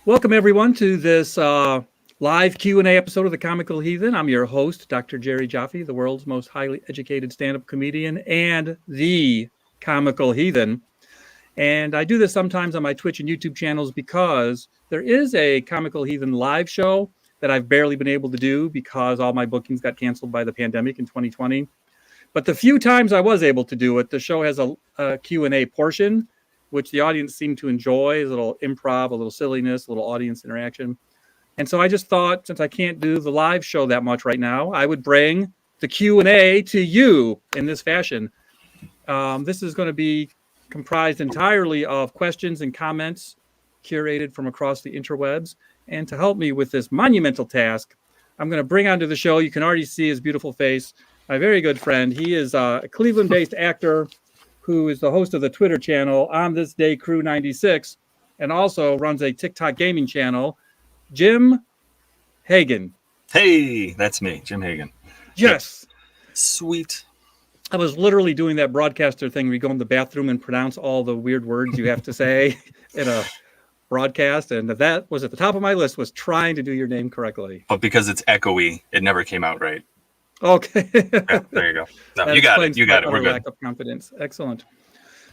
Welcome everyone to this live Q&A episode of the Comical Heathen. I'm your host, Dr. Jerry Jaffe, the world's most highly educated stand-up comedian and the Comical Heathen. And I do this sometimes on my Twitch and YouTube channels because there is a Comical Heathen live show that I've barely been able to do because all my bookings got canceled by the pandemic in 2020. But the few times I was able to do it, the show has a Q&A portion, which the audience seemed to enjoy, a little improv, a little silliness, a little audience interaction. And so I just thought, since I can't do the live show that much right now, I would bring the Q&A to you in this fashion. This is going to be comprised entirely of questions and comments curated from across the interwebs. And to help me with this monumental task, I'm going to bring onto the show, you can already see his beautiful face, my very good friend. He is a Cleveland-based actor who is the host of the Twitter channel On This Day Crew 96 and also runs a TikTok gaming channel, Jim Hagan. Hey, that's me, Jim Hagan. Yes. Sweet. I was literally doing that broadcaster thing where you go in the bathroom and pronounce all the weird words you have to say in a broadcast. And that was at the top of my list, was trying to do your name correctly. But because it's echoey, it never came out right. Okay. Yeah, there you go. No, you got it. You got it. We're good. Lack of confidence. Excellent.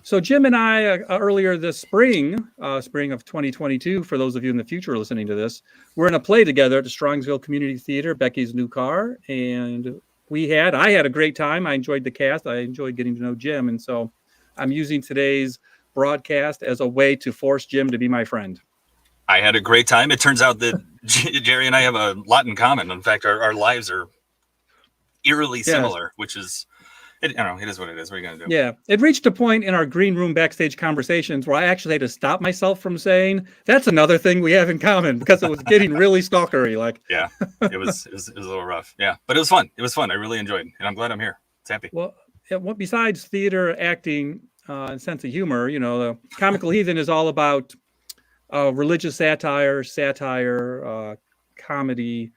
So Jim and I, earlier this spring of 2022, for those of you in the future listening to this, we're in a play together at the Strongsville Community Theater, Becky's New Car. And I had a great time. I enjoyed the cast. I enjoyed getting to know Jim. And so I'm using today's broadcast as a way to force Jim to be my friend. I had a great time. It turns out that Jerry and I have a lot in common. In fact, our lives are eerily similar, which is, I don't know, it is what it is. What are you going to do? Yeah. It reached a point in our green room backstage conversations where I actually had to stop myself from saying, that's another thing we have in common, because it was getting really stalkery. Like, yeah, it was a little rough. Yeah, but it was fun. It was fun. I really enjoyed it. And I'm glad I'm here. It's happy. Well, besides theater, acting, and sense of humor, the Comical Heathen is all about religious satire, comedy,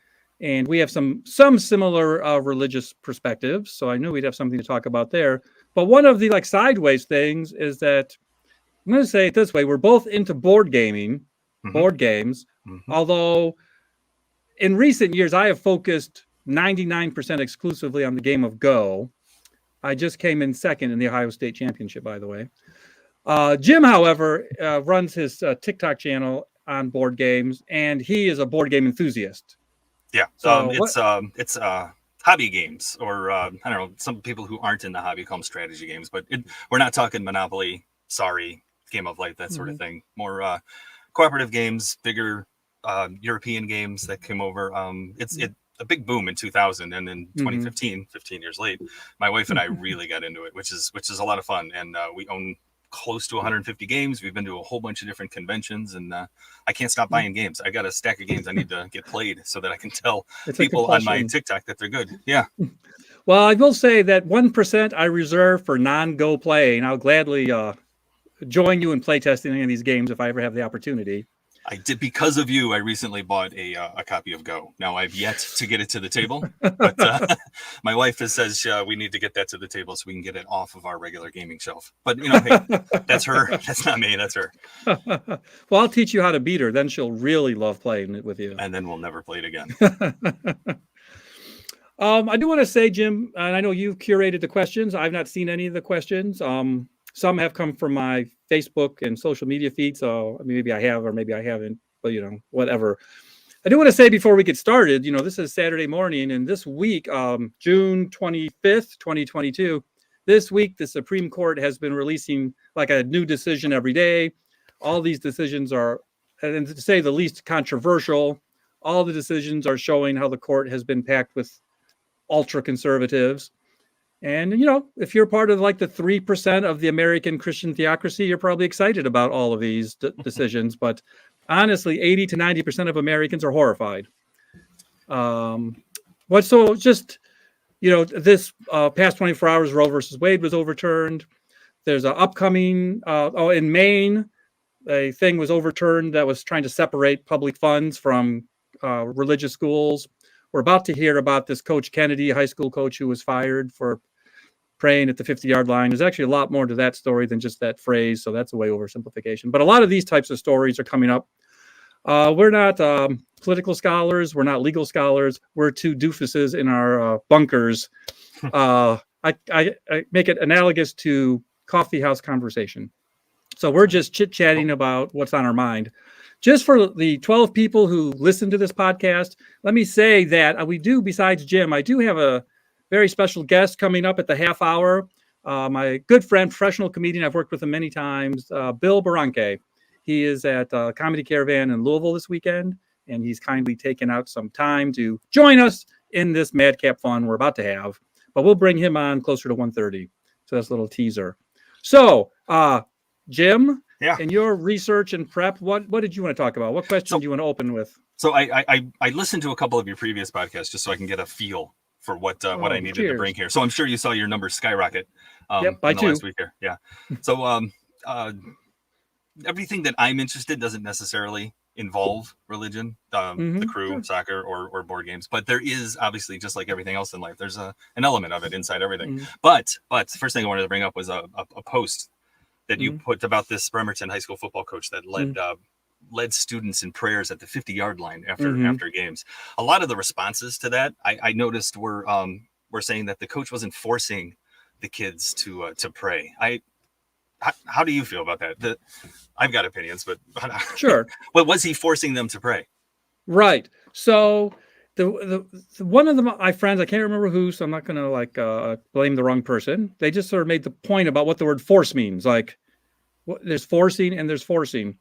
and we have some similar religious perspectives. So I knew we'd have something to talk about there. But one of the sideways things is that, I'm going to say it this way, we're both into board games. Mm-hmm. Although in recent years, I have focused 99% exclusively on the game of Go. I just came in second in the Ohio State Championship, by the way. Jim, however, runs his TikTok channel on board games, and he is a board game enthusiast. Yeah, so it's hobby games, or I don't know, some people who aren't in the hobby call them strategy games, but we're not talking Monopoly, Sorry, Game of Life, that sort of thing. More cooperative games, bigger European games that came over. It's a big boom in 2000, and in 2015, 15 years late, my wife and I really got into it, which is a lot of fun, and we own close to 150 games. We've been to a whole bunch of different conventions, and I can't stop buying games. I got a stack of games I need to get played so that I can tell people on my TikTok that they're good. Yeah. Well, I will say that 1% I reserve for non-Go playing. I'll gladly join you in playtesting any of these games if I ever have the opportunity. I did, because of you. I recently bought a copy of Go. Now I've yet to get it to the table, but my wife says we need to get that to the table so we can get it off of our regular gaming shelf. But hey, that's her. That's not me. That's her. Well, I'll teach you how to beat her. Then she'll really love playing it with you. And then we'll never play it again. I do want to say, Jim, and I know you've curated the questions. I've not seen any of the questions. Some have come from my Facebook and social media feed, so maybe I have or maybe I haven't, but whatever. I do want to say before we get started, this is Saturday morning, and this week, June 25th, 2022, this week the Supreme Court has been releasing a new decision every day. All these decisions are, and to say the least, controversial. All the decisions are showing how the court has been packed with ultra conservatives. And, if you're part of the 3% of the American Christian theocracy, you're probably excited about all of these decisions. But honestly, 80 to 90% of Americans are horrified. This past 24 hours, Roe versus Wade was overturned. There's an upcoming, in Maine, a thing was overturned that was trying to separate public funds from religious schools. We're about to hear about this Coach Kennedy, high school coach who was fired for praying at the 50-yard line. There's actually a lot more to that story than just that phrase, so that's a way oversimplification. But a lot of these types of stories are coming up. We're not political scholars. We're not legal scholars. We're two doofuses in our bunkers. I make it analogous to coffee house conversation. So we're just chit-chatting about what's on our mind. Just for the 12 people who listen to this podcast, let me say that we do, besides Jim, I do have a very special guest coming up at the half hour. My good friend, professional comedian, I've worked with him many times, Bill Boronkay. He is at Comedy Caravan in Louisville this weekend, and he's kindly taken out some time to join us in this madcap fun we're about to have. But we'll bring him on closer to 1:30. So that's a little teaser. So, Jim, in your research and prep, what did you want to talk about? What question do you want to open with? So I listened to a couple of your previous podcasts just so I can get a feel for what I needed to bring here. So I'm sure you saw your numbers skyrocket in the last week here. Yeah. So everything that I'm interested in doesn't necessarily involve religion, the crew, soccer, or board games. But there is obviously, just like everything else in life, there's an element of it inside everything. But the first thing I wanted to bring up was a post that you put about this Bremerton high school football coach that led students in prayers at the 50-yard line after games. A lot of the responses to that I noticed were saying that the coach wasn't forcing the kids to pray. How do you feel about that? I've got opinions, but sure. But was he forcing them to pray? Right. So the one of my friends, I can't remember who, so I'm not going to blame the wrong person. They just sort of made the point about what the word force means. Like, there's forcing and there's forcing.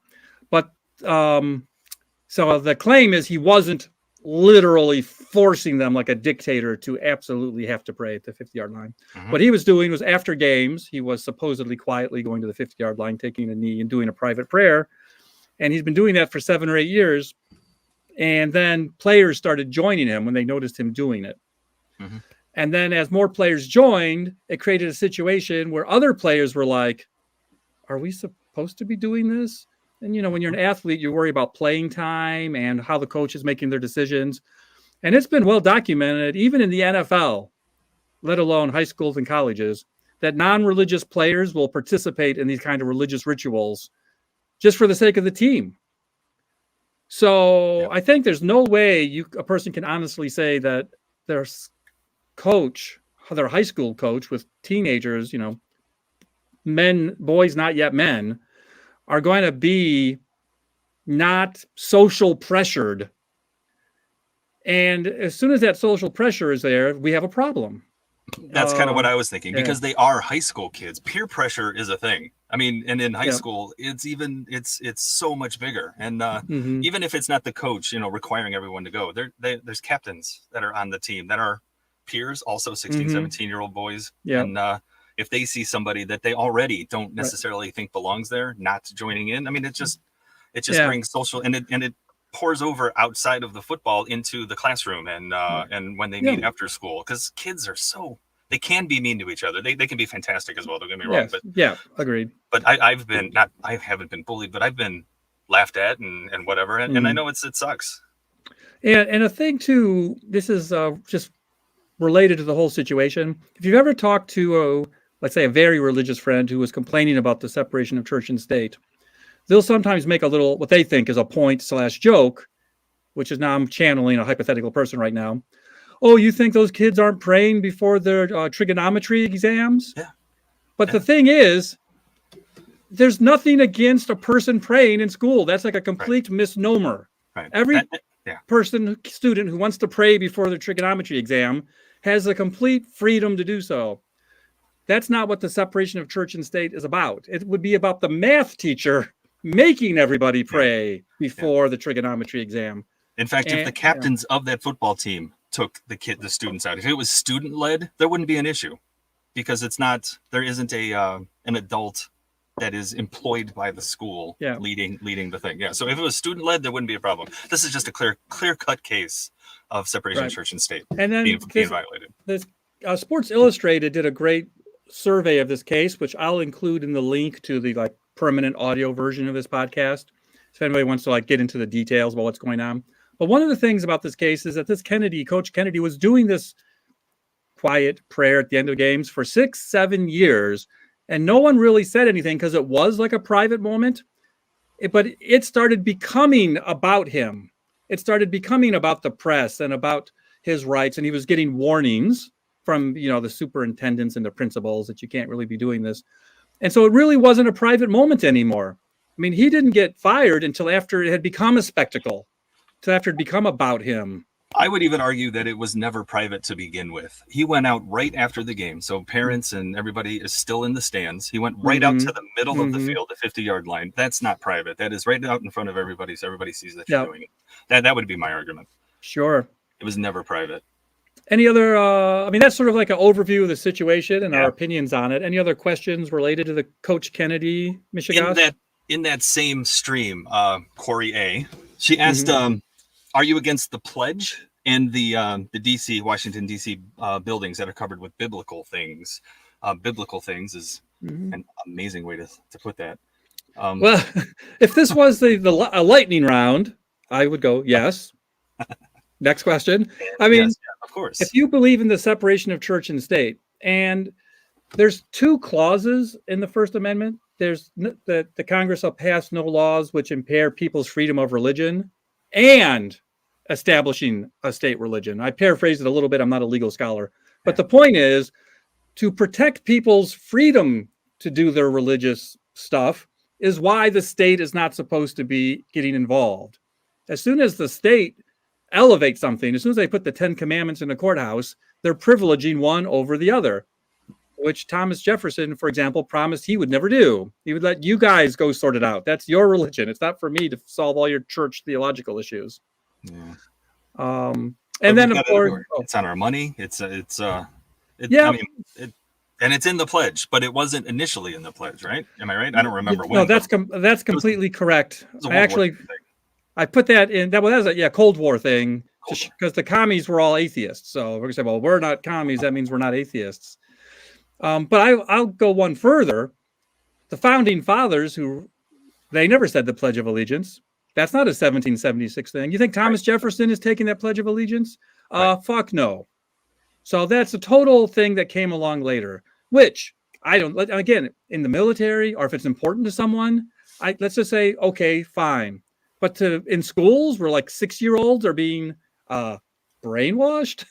But so the claim is he wasn't literally forcing them like a dictator to absolutely have to pray at the 50-yard line. What he was doing was, after games, he was supposedly quietly going to the 50-yard line, taking a knee and doing a private prayer. And he's been doing that for 7 or 8 years. And then players started joining him when they noticed him doing it. And then as more players joined, it created a situation where other players were like, are we supposed to be doing this? And, when you're an athlete, you worry about playing time and how the coach is making their decisions. And it's been well documented, even in the NFL, let alone high schools and colleges, that non-religious players will participate in these kind of religious rituals just for the sake of the team. So I think there's no way a person can honestly say that their coach, their high school coach with teenagers, boys not yet men, are going to be not social pressured. And as soon as that social pressure is there, we have a problem. That's kind of what I was thinking, because they are high school kids. Peer pressure is a thing. I mean, and in high school, it's so much bigger. And even if it's not the coach, requiring everyone to go, there's captains that are on the team that are peers, also 16, 17-year-old boys. Yeah. And if they see somebody that they already don't necessarily think belongs there, not joining in, I mean, it just brings social, and it pours over outside of the football into the classroom and when they meet after school, because kids are they can be mean to each other. They can be fantastic as well. Don't get me wrong. But agreed. But I haven't been bullied, but I've been laughed at and whatever. And I know it sucks. And a thing too, this is just related to the whole situation. If you've ever talked to let's say a very religious friend who was complaining about the separation of church and state, they'll sometimes make a little, what they think is a point/joke, which is, now I'm channeling a hypothetical person right now. Oh, you think those kids aren't praying before their trigonometry exams? Yeah. But the thing is, there's nothing against a person praying in school. That's like a complete misnomer. Right. Every student who wants to pray before their trigonometry exam has a complete freedom to do so. That's not what the separation of church and state is about. It would be about the math teacher making everybody pray before the trigonometry exam. In fact, if the captains of that football team took the students out, if it was student led, there wouldn't be an issue, because there isn't an adult that is employed by the school leading the thing. Yeah. So if it was student led, there wouldn't be a problem. This is just a clear cut case of separation of church and state and then being violated. This Sports Illustrated did a great survey of this case, which I'll include in the link to the permanent audio version of this podcast, if anybody wants to get into the details about what's going on. But one of the things about this case is that Coach Kennedy was doing this quiet prayer at the end of games for 6-7 years, and no one really said anything because it was like a private moment. but it started becoming about him. It started becoming about the press and about his rights. And he was getting warnings from, the superintendents and the principals that you can't really be doing this. And so it really wasn't a private moment anymore. I mean, he didn't get fired until after it had become a spectacle, until after it had become about him. I would even argue that it was never private to begin with. He went out right after the game. So parents and everybody is still in the stands. He went right out to the middle of the field, the 50-yard line. That's not private. That is right out in front of everybody. So everybody sees that you're doing it. That would be my argument. Sure. It was never private. Any other, that's sort of like an overview of the situation and our opinions on it. Any other questions related to the Coach Kennedy, Michigan? In that same stream, Corey A., she asked, are you against the pledge and the Washington, D.C. Buildings that are covered with biblical things? Biblical things is an amazing way to put that. Well, if this was a lightning round, I would go, yes. Next question. I mean, yes, of course. If you believe in the separation of church and state, and there's two clauses in the First Amendment, there's the Congress shall pass no laws which impair people's freedom of religion and establishing a state religion. I paraphrased it a little bit. I'm not a legal scholar. But the point is to protect people's freedom to do their religious stuff is why the state is not supposed to be getting involved. As soon as the state elevate something, as soon as they put the 10 Commandments in the courthouse, they're privileging one over the other, which Thomas Jefferson, for example, promised he would never do. He would let you guys go sort it out. That's your religion. It's not for me to solve all your church theological issues. Yeah. And then of course, it's on our money. And it's in the pledge, but it wasn't initially in the pledge, right? Am I right? I don't remember when. No, that's completely correct. I put that in. That was a Cold War thing, because the commies were all atheists. So we're gonna say, well, we're not commies. That means we're not atheists. But I'll go one further. The founding fathers, they never said the Pledge of Allegiance. That's not a 1776 thing. You think Thomas Jefferson is taking that Pledge of Allegiance? Fuck no. So that's a total thing that came along later, which I don't. Again, in the military, or if it's important to someone, let's just say, okay, fine. But in schools where like 6-year-olds are being brainwashed,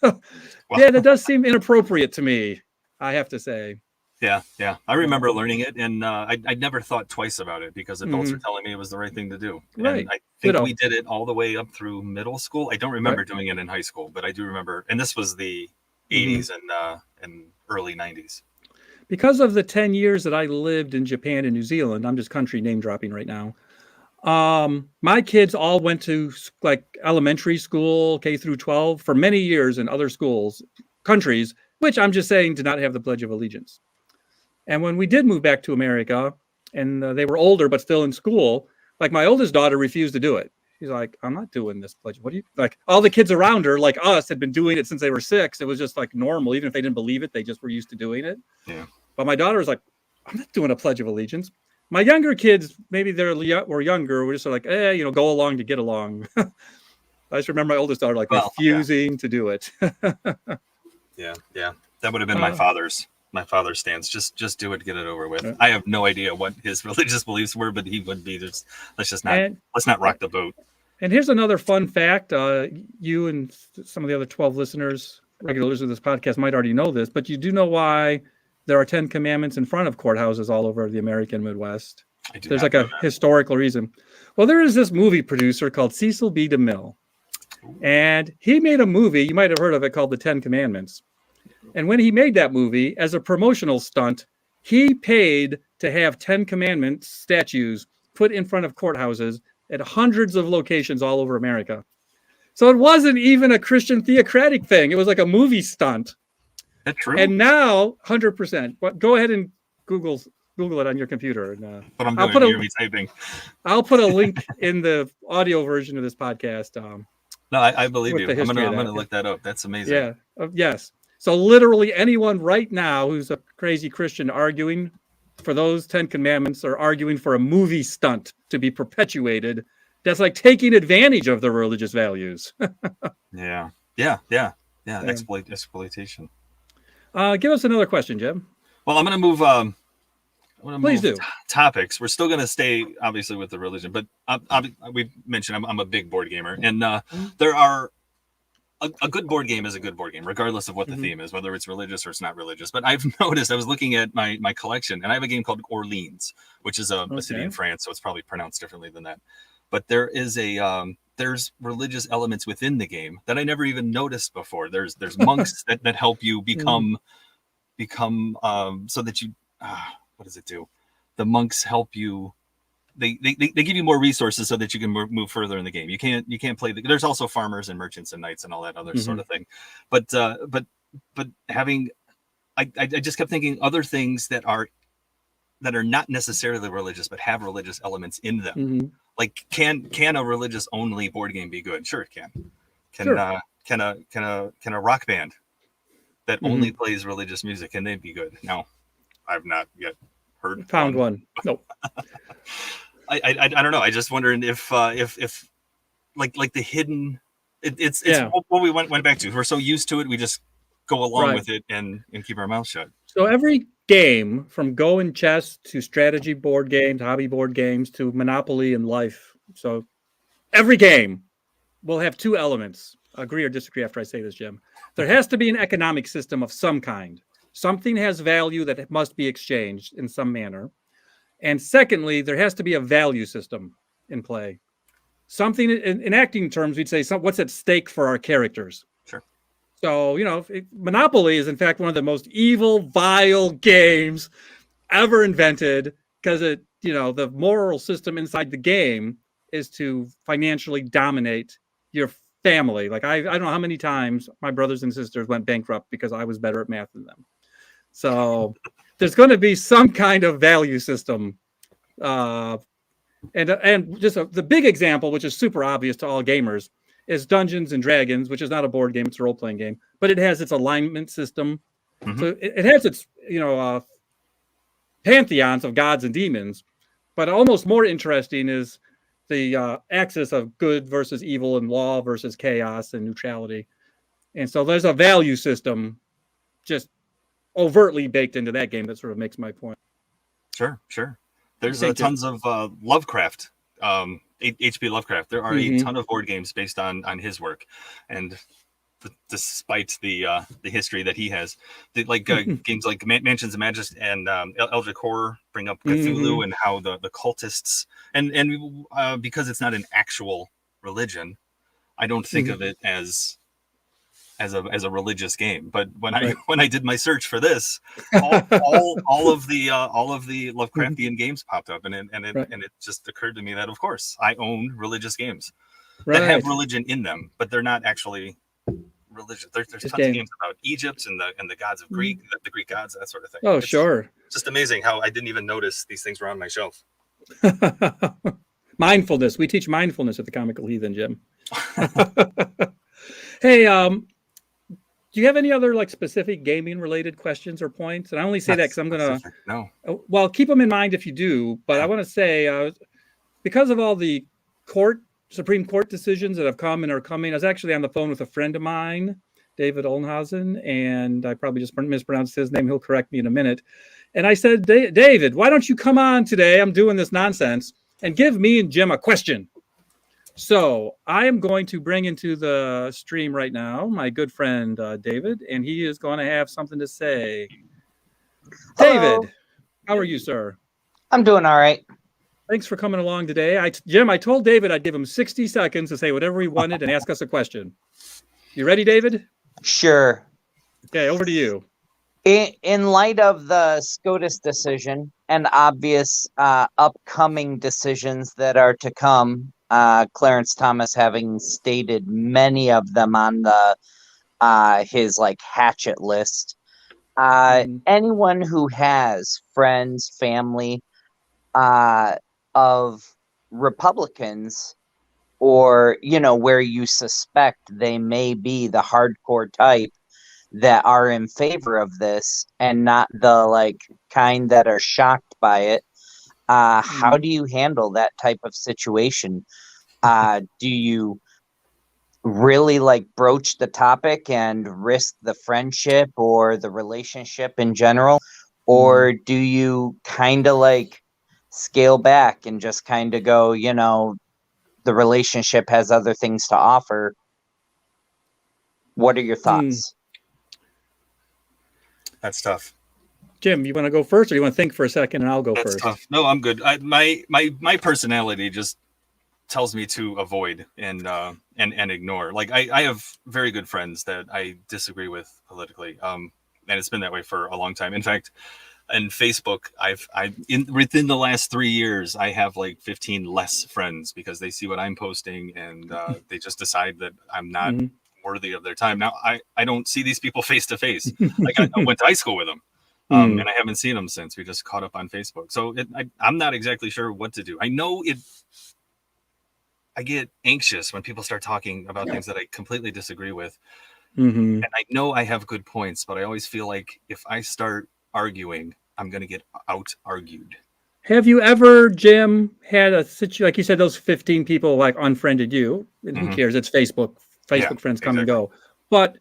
that does seem inappropriate to me, I have to say. Yeah. I remember learning it, and I never thought twice about it because adults were telling me it was the right thing to do. Right. And I think we did it all the way up through middle school. I don't remember doing it in high school, but I do remember. And this was the 80s and early 90s. Because of the 10 years that I lived in Japan and New Zealand, I'm just country name dropping right now. My kids all went to like elementary school, K through 12 for many years in other countries, which I'm just saying did not have the Pledge of Allegiance. And when we did move back to America and they were older, but still in school, like my oldest daughter refused to do it. She's like, I'm not doing this pledge. What do you like? All the kids around her, like us, had been doing it since they were 6. It was just like normal. Even if they didn't believe it, they just were used to doing it. Yeah. But my daughter was like, I'm not doing a Pledge of Allegiance. My younger kids, maybe were younger, were just sort of like, go along to get along. I just remember my oldest daughter refusing to do it. Yeah. That would have been my father's stance. Just do it, get it over with. I have no idea what his religious beliefs were, but he would be just let's not rock the boat. And here's another fun fact. You and some of the other 12 listeners, regulars of this podcast, might already know this, but you do know why there are 10 commandments in front of courthouses all over the American Midwest. There's like a historical reason. Well, there is this movie producer called Cecil B. DeMille, and he made a movie, you might have heard of it, called The 10 Commandments. And when he made that movie, as a promotional stunt, he paid to have 10 Commandments statues put in front of courthouses at hundreds of locations all over America. So it wasn't even a Christian theocratic thing. It was like a movie stunt. That's true. And now, 100%. But go ahead and Google it on your computer. And, but I'm doing typing. I'll put a link in the audio version of this podcast. No, I believe you. I'm gonna look that up. That's amazing. Yeah. Yes. So literally anyone right now who's a crazy Christian arguing for those 10 commandments or arguing for a movie stunt to be perpetuated, that's like taking advantage of the religious values. Yeah. Exploitation. Give us another question, Jim. Well, I'm going to move I want to Please move do. topics. We're still going to stay obviously with the religion, but we mentioned I'm a big board gamer, and there are a good board game is a good board game, regardless of what the theme is, whether it's religious or it's not religious. But I've noticed, I was looking at my collection, and I have a game called Orleans, which is a city in France, so it's probably pronounced differently than that. But there is there's religious elements within the game that I never even noticed before. There's monks that help you become so that you what does it do? The monks help you. They give you more resources so that you can move further in the game. You can't play. There's also farmers and merchants and knights and all that other sort of thing. But having, I just kept thinking other things that are not necessarily religious but have religious elements in them. Like can a religious only board game be good? Sure, it can. Can a rock band that only plays religious music, can they be good? No, I've not yet found one. Nope. I don't know. I just wondered if like the hidden, it's what we went back to. We're so used to it, we just go along with it and keep our mouth shut. So every game, from Go and chess to strategy board games, hobby board games to Monopoly and life. So every game will have two elements. Agree or disagree after I say this, Jim. There has to be an economic system of some kind. Something has value that must be exchanged in some manner. And secondly, there has to be a value system in play. Something in acting terms, we'd say, what's at stake for our characters? Sure. So, Monopoly is in fact one of the most evil, vile games ever invented because the moral system inside the game is to financially dominate your family. Like I don't know how many times my brothers and sisters went bankrupt because I was better at math than them. So there's going to be some kind of value system. And just the big example, which is super obvious to all gamers, is Dungeons and Dragons, which is not a board game, it's a role-playing game, but it has its alignment system. So it has its, pantheons of gods and demons. But almost more interesting is the axis of good versus evil and law versus chaos and neutrality. And so there's a value system just overtly baked into that game that sort of makes my point. Sure. There's tons of Lovecraft, H.P. Lovecraft. There are a ton of board games based on his work, and despite the history that he has, games like Mansions of Magic and Eldritch Horror bring up Cthulhu and how the cultists and because it's not an actual religion, I don't think of it as a religious game. But when I did my search for this, all of the Lovecraftian games popped up, and it just occurred to me that of course I own religious games that have religion in them, but they're not actually religious. There's tons of games about Egypt and the gods of Greek, the Greek gods, that sort of thing. Oh, sure. Just amazing how I didn't even notice these things were on my shelf. Mindfulness. We teach mindfulness at the Comical Heathen, Jim. Hey, do you have any other specific gaming related questions or points? And I only say that because I'm going to, well, keep them in mind if you do, but I want to say, because of all the Supreme Court decisions that have come and are coming, I was actually on the phone with a friend of mine, David Olnhausen, and I probably just mispronounced his name. He'll correct me in a minute. And I said, David, why don't you come on today? I'm doing this nonsense and give me and Jim a question. So I am going to bring into the stream right now my good friend, David, and he is going to have something to say. Hello. David, how are you, sir? I'm doing all right. Thanks for coming along today. Jim, I told David I'd give him 60 seconds to say whatever he wanted and ask us a question. You ready, David? Sure. Okay, over to you. In light of the SCOTUS decision and obvious upcoming decisions that are to come, Clarence Thomas having stated many of them on his hatchet list, anyone who has friends, family, of Republicans, or where you suspect they may be the hardcore type that are in favor of this and not the kind that are shocked by it, how do you handle that type of situation? Do you really broach the topic and risk the friendship or the relationship in general, Or do you kind of like scale back and just kind of go, you know, the relationship has other things to offer? What are your thoughts? That's tough. Jim, you want to go first, or you want to think for a second, and I'll go That's first? tough. No, I'm good. My personality just tells me to avoid and ignore. Like I have very good friends that I disagree with politically, and it's been that way for a long time. In fact, in Facebook, within the last 3 years, I have like 15 less friends because they see what I'm posting and they just decide that I'm not worthy of their time. Now, I don't see these people face to face. Like I went to high school with them. And I haven't seen them since. We just caught up on Facebook. So I'm not exactly sure what to do. I know I get anxious when people start talking about things that I completely disagree with. And I know I have good points, but I always feel like if I start arguing, I'm going to get out-argued. Have you ever, Jim, had a situation, like you said, those 15 people like unfriended you, and who cares? It's Facebook. Facebook friends come and go. But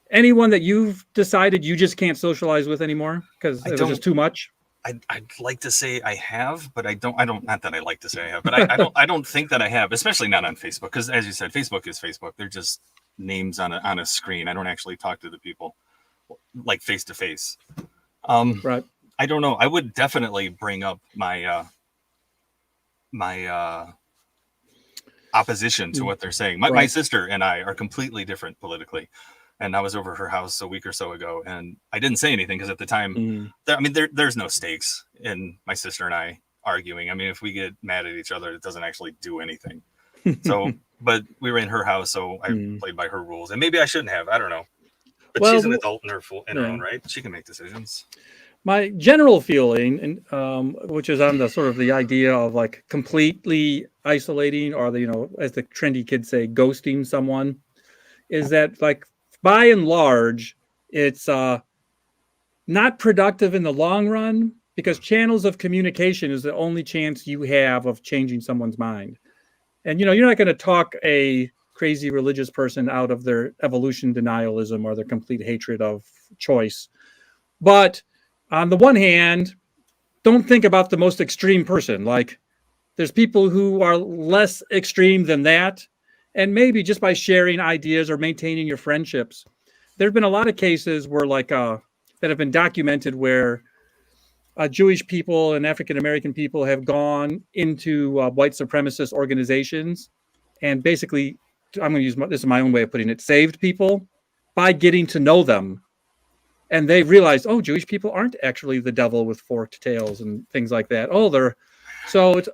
anyone that you've decided you just can't socialize with anymore because it was just too much? I'd like to say I have, but I don't, not that I like to say I have, but I don't think that I have, especially not on Facebook. Because as you said, Facebook is Facebook. They're just names on a screen. I don't actually talk to the people like face to face. Right. I don't know. I would definitely bring up my opposition to what they're saying. My sister and I are completely different politically. And I was over her house a week or so ago, and I didn't say anything because at the time, there's no stakes in my sister and I arguing. I mean, if we get mad at each other, it doesn't actually do anything. So, but we were in her house, so I played by her rules. And maybe I shouldn't have. I don't know. But she's an adult in her own right. She can make decisions. My general feeling, which is on the sort of the idea of like completely isolating, or as the trendy kids say, ghosting someone, is that like by and large, it's not productive in the long run, because channels of communication is the only chance you have of changing someone's mind. And you're not going to talk a crazy religious person out of their evolution denialism or their complete hatred of choice. But on the one hand, don't think about the most extreme person. Like, there's people who are less extreme than that. And maybe just by sharing ideas or maintaining your friendships, there have been a lot of cases where that have been documented where Jewish people and African-American people have gone into white supremacist organizations and basically, I'm going to use this is my own way of putting it, saved people by getting to know them. And they realized, oh, Jewish people aren't actually the devil with forked tails and things like that. So it's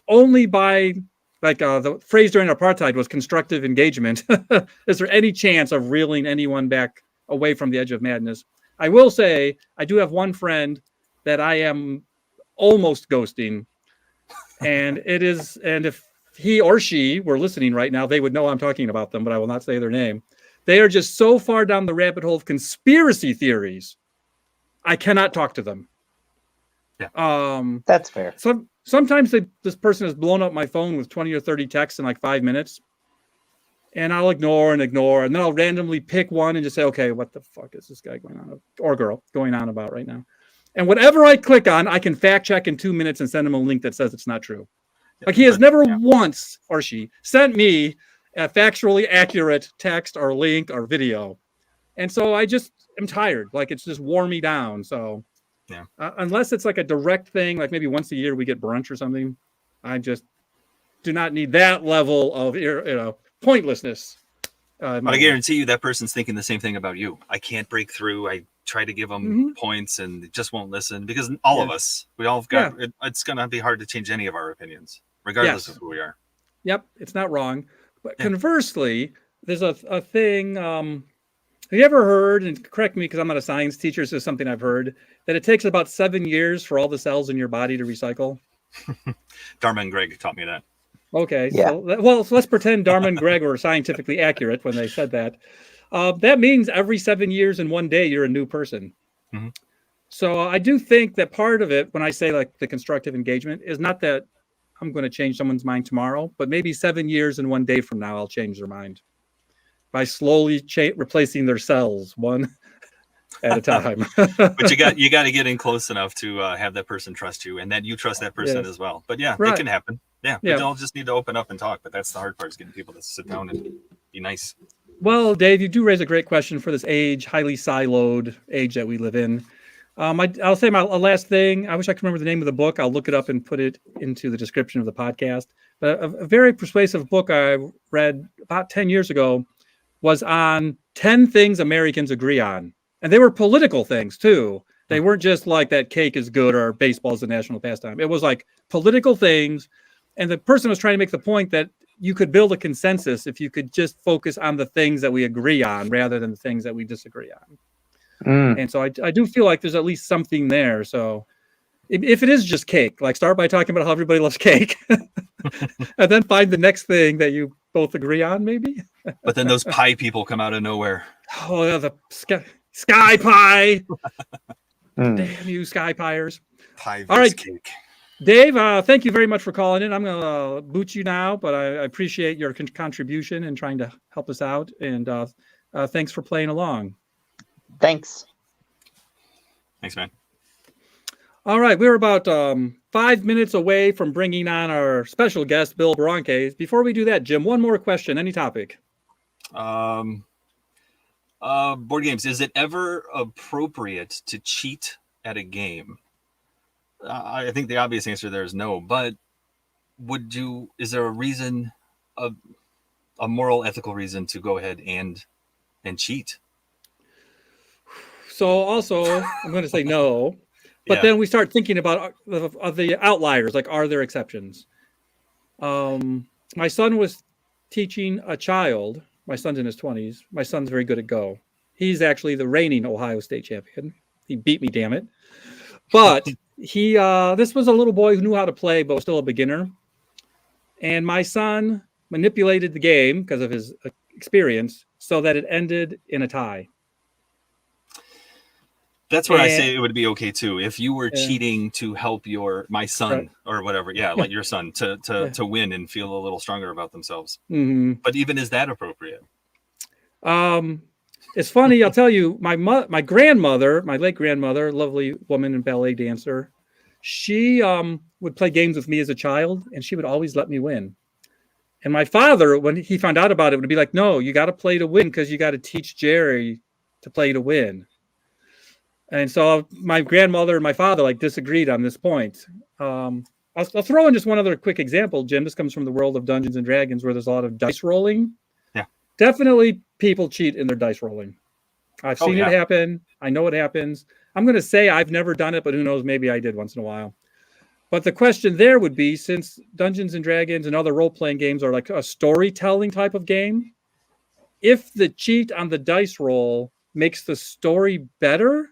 only by, like the phrase during apartheid was constructive engagement. Is there any chance of reeling anyone back away from the edge of madness? I will say, I do have one friend that I am almost ghosting. And if he or she were listening right now, they would know I'm talking about them, but I will not say their name. They are just so far down the rabbit hole of conspiracy theories, I cannot talk to them. Yeah. That's fair. Sometimes this person has blown up my phone with 20 or 30 texts in like 5 minutes. And I'll ignore, and then I'll randomly pick one and just say, okay, what the fuck is this guy going on, or girl going on about right now? And whatever I click on, I can fact check in 2 minutes and send him a link that says it's not true. Like, he has never once, or she, sent me a factually accurate text or link or video. And so I just am tired. Like, it's just wore me down. So unless it's like a direct thing, like maybe once a year we get brunch or something, I just do not need that level of pointlessness. But I guarantee you that person's thinking the same thing about you. I can't break through. I try to give them points and they just won't listen, because all of us, we all have got, it's going to be hard to change any of our opinions, regardless of who we are. Yep. It's not wrong. But conversely, there's a thing, have you ever heard, and correct me because I'm not a science teacher, so it's something I've heard, that it takes about 7 years for all the cells in your body to recycle? Dharma and Greg taught me that. Okay. Yeah. So let's pretend Dharma and Greg were scientifically accurate when they said that. That means every 7 years and 1 day, you're a new person. Mm-hmm. So I do think that part of it, when I say like the constructive engagement, is not that I'm going to change someone's mind tomorrow, but maybe 7 years and 1 day from now, I'll change their mind by slowly replacing their cells one at a time. But you got to get in close enough to have that person trust you, and then you trust that person as well. But yeah, right. it can happen. Yeah, Yeah. but they'll just need to open up and talk. But that's the hard part, is getting people to sit down and be nice. Well, Dave, you do raise a great question for this age, highly siloed age that we live in. I'll say my last thing. I wish I could remember the name of the book. I'll look it up and put it into the description of the podcast. But a very persuasive book I read about 10 years ago was on 10 things Americans agree on. And they were political things, too. They weren't just like that cake is good or baseball is the national pastime. It was like political things. And the person was trying to make the point that you could build a consensus if you could just focus on the things that we agree on rather than the things that we disagree on. And so I do feel like there's at least something there. So if it is just cake, like start by talking about how everybody loves cake and then find the next thing that you both agree on, maybe. But then those pie people come out of nowhere. Oh, yeah, the sky pie. Damn you, sky piers. Pie All right, cake. Dave, thank you very much for calling in. I'm going to boot you now, but I appreciate your contribution and trying to help us out. And thanks for playing along. Thanks. Thanks, man. All right, we're about 5 minutes away from bringing on our special guest, Bill Boronkay. Before we do that, Jim, one more question, any topic. Board games. Is it ever appropriate to cheat at a game? I think the obvious answer there is no, but is there a reason, a moral, ethical reason to go ahead and cheat? So also, I'm going to say no, but then we start thinking about the outliers, like are there exceptions? My son was teaching a child, my son's in his 20s, my son's very good at Go. He's actually the reigning Ohio State champion. He beat me, damn it. But this was a little boy who knew how to play, but was still a beginner. And my son manipulated the game because of his experience so that it ended in a tie. That's where I say it would be okay too. If you were cheating to help my son or whatever, like your son to win and feel a little stronger about themselves. Mm-hmm. But even is that appropriate? It's funny. I'll tell you, my grandmother, my late grandmother, lovely woman and ballet dancer, she would play games with me as a child, and she would always let me win. And my father, when he found out about it, would be like, "No, you got to play to win because you got to teach Jerry to play to win." And so my grandmother and my father disagreed on this point. I'll throw in just one other quick example, Jim. This comes from the world of Dungeons and Dragons, where there's a lot of dice rolling. Yeah, definitely people cheat in their dice rolling. I've seen it happen. I know it happens. I'm going to say I've never done it, but who knows? Maybe I did once in a while. But the question there would be, since Dungeons and Dragons and other role-playing games are like a storytelling type of game, if the cheat on the dice roll makes the story better,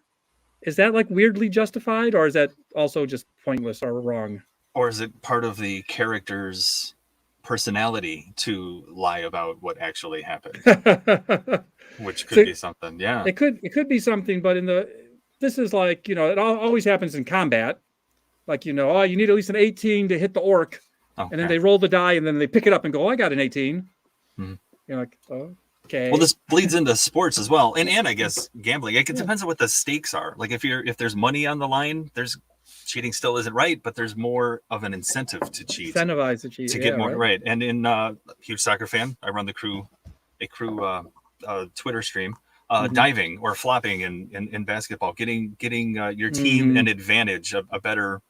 is that weirdly justified, or is that also just pointless or wrong? Or is it part of the character's personality to lie about what actually happened? Which could be something. Yeah, it could be something, but this is it always happens in combat. You need at least an 18 to hit the orc, and then they roll the die, and then they pick it up and go, "I got an 18." Mm-hmm. You're like, "Oh, okay." Well, this bleeds into sports as well, and I guess gambling. It depends on what the stakes are. If there's money on the line, cheating still isn't right, but there's more of an incentive to cheat. Incentivize to cheat to get more right. And in huge soccer fan, I run a crew Twitter stream. Diving or flopping in basketball, getting your team an advantage, a better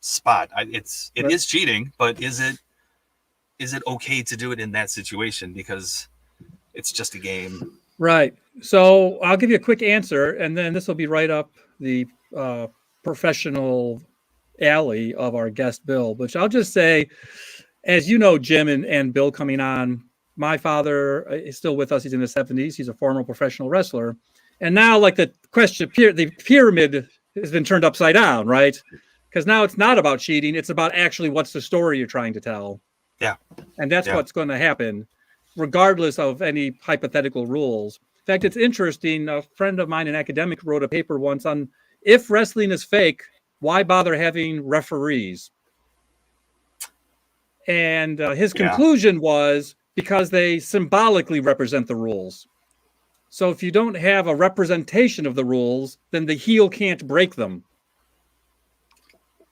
spot. It is cheating, but is it okay to do it in that situation because it's just a game? Right. So I'll give you a quick answer, and then this will be right up the professional alley of our guest Bill. Which I'll just say, as you know, Jim and Bill coming on. My father is still with us. He's in his 70s. He's a former professional wrestler. And now, the pyramid has been turned upside down, right? Because now it's not about cheating. It's about actually what's the story you're trying to tell. Yeah. And that's what's going to happen, regardless of any hypothetical rules. In fact, it's interesting. A friend of mine, an academic, wrote a paper once on if wrestling is fake, why bother having referees? And his conclusion was, because they symbolically represent the rules. So if you don't have a representation of the rules, then the heel can't break them.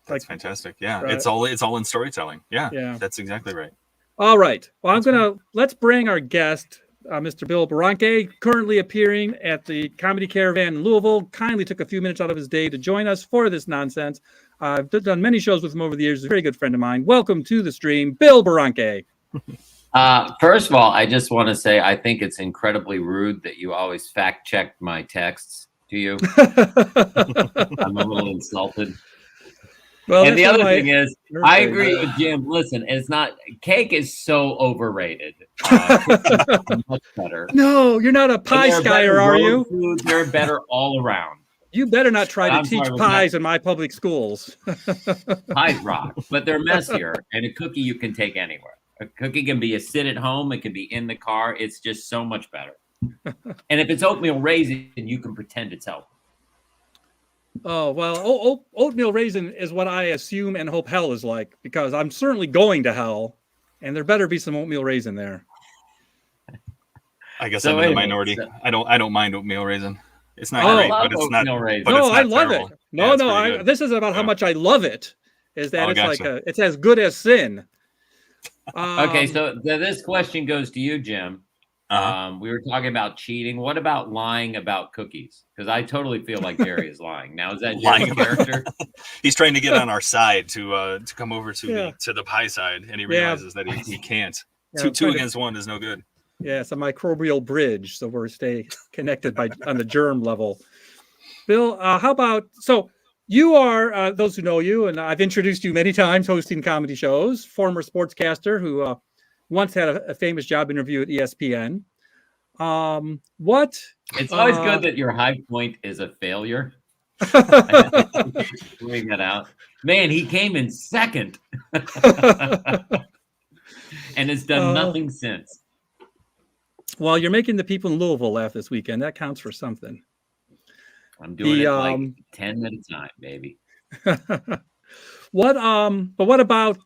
That's fantastic. Yeah, right. It's all in storytelling. Yeah, that's exactly right. All right. Well, let's bring our guest, Mr. Bill Boronkay, currently appearing at the Comedy Caravan in Louisville. Kindly took a few minutes out of his day to join us for this nonsense. I've done many shows with him over the years. He's a very good friend of mine. Welcome to the stream, Bill Boronkay. First of all, I just want to say I think it's incredibly rude that you always fact check my texts to you. I'm a little insulted. Well, and the other thing is, I agree with Jim. Listen, it's not cake is so overrated. Much better. No, you're not a pie skyer, are you? Food, they're better all around. You better not try to teach pies in my public schools. Pies rock, but they're messier, and a cookie you can take anywhere. A cookie can be a sit at home. It can be in the car. It's just so much better. And if it's oatmeal raisin, you can pretend it's healthy. Oh, well, oatmeal raisin is what I assume and hope hell is like, because I'm certainly going to hell, and there better be some oatmeal raisin there. I guess I'm in the minority. I don't mind oatmeal raisin. It's not great, but it's not. No, I love it. No, this is about how much I love it. Is that it's like it's as good as sin. Okay, so this question goes to you, Jim. We were talking about cheating. What about lying about cookies? Because I totally feel like Jerry is lying. Now, is that Jerry's character? He's trying to get on our side to come over to the pie side, and he realizes that he can't. Two against one is no good. Yeah, it's a microbial bridge, so we're stay connected on the germ level. Bill, how about you are those who know you, and I've introduced you many times hosting comedy shows. Former sportscaster who once had a famous job interview at ESPN. It's always good that your high point is a failure. Bring that out. Man, he came in second and has done nothing since. Well, you're making the people in Louisville laugh this weekend. That counts for something. I'm doing it like 10 at a time, baby. But what about,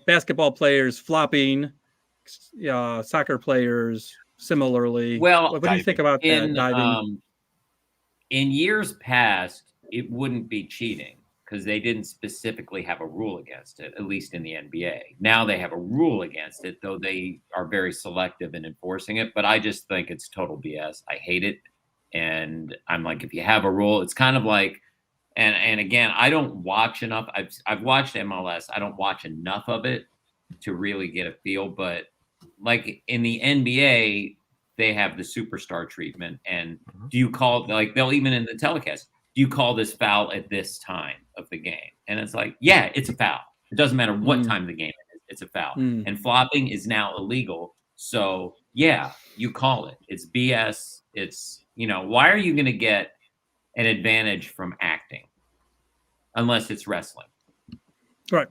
basketball players flopping, soccer players similarly? Well, what do you think about that diving? In years past, it wouldn't be cheating because they didn't specifically have a rule against it, at least in the NBA. Now they have a rule against it, though they are very selective in enforcing it. But I just think it's total BS. I hate it. And I'm like, if you have a rule, it's kind of like, and again, I don't watch enough. I've watched MLS. I don't watch enough of it to really get a feel. But like in the NBA, they have the superstar treatment. And do you call, like they'll even in the telecast, do you call this foul at this time of the game? And it's like, yeah, it's a foul. It doesn't matter what time of the game it is. It's a foul. And flopping is now illegal. So yeah, you call it. It's BS. It's, why are you going to get an advantage from acting unless it's wrestling? Right.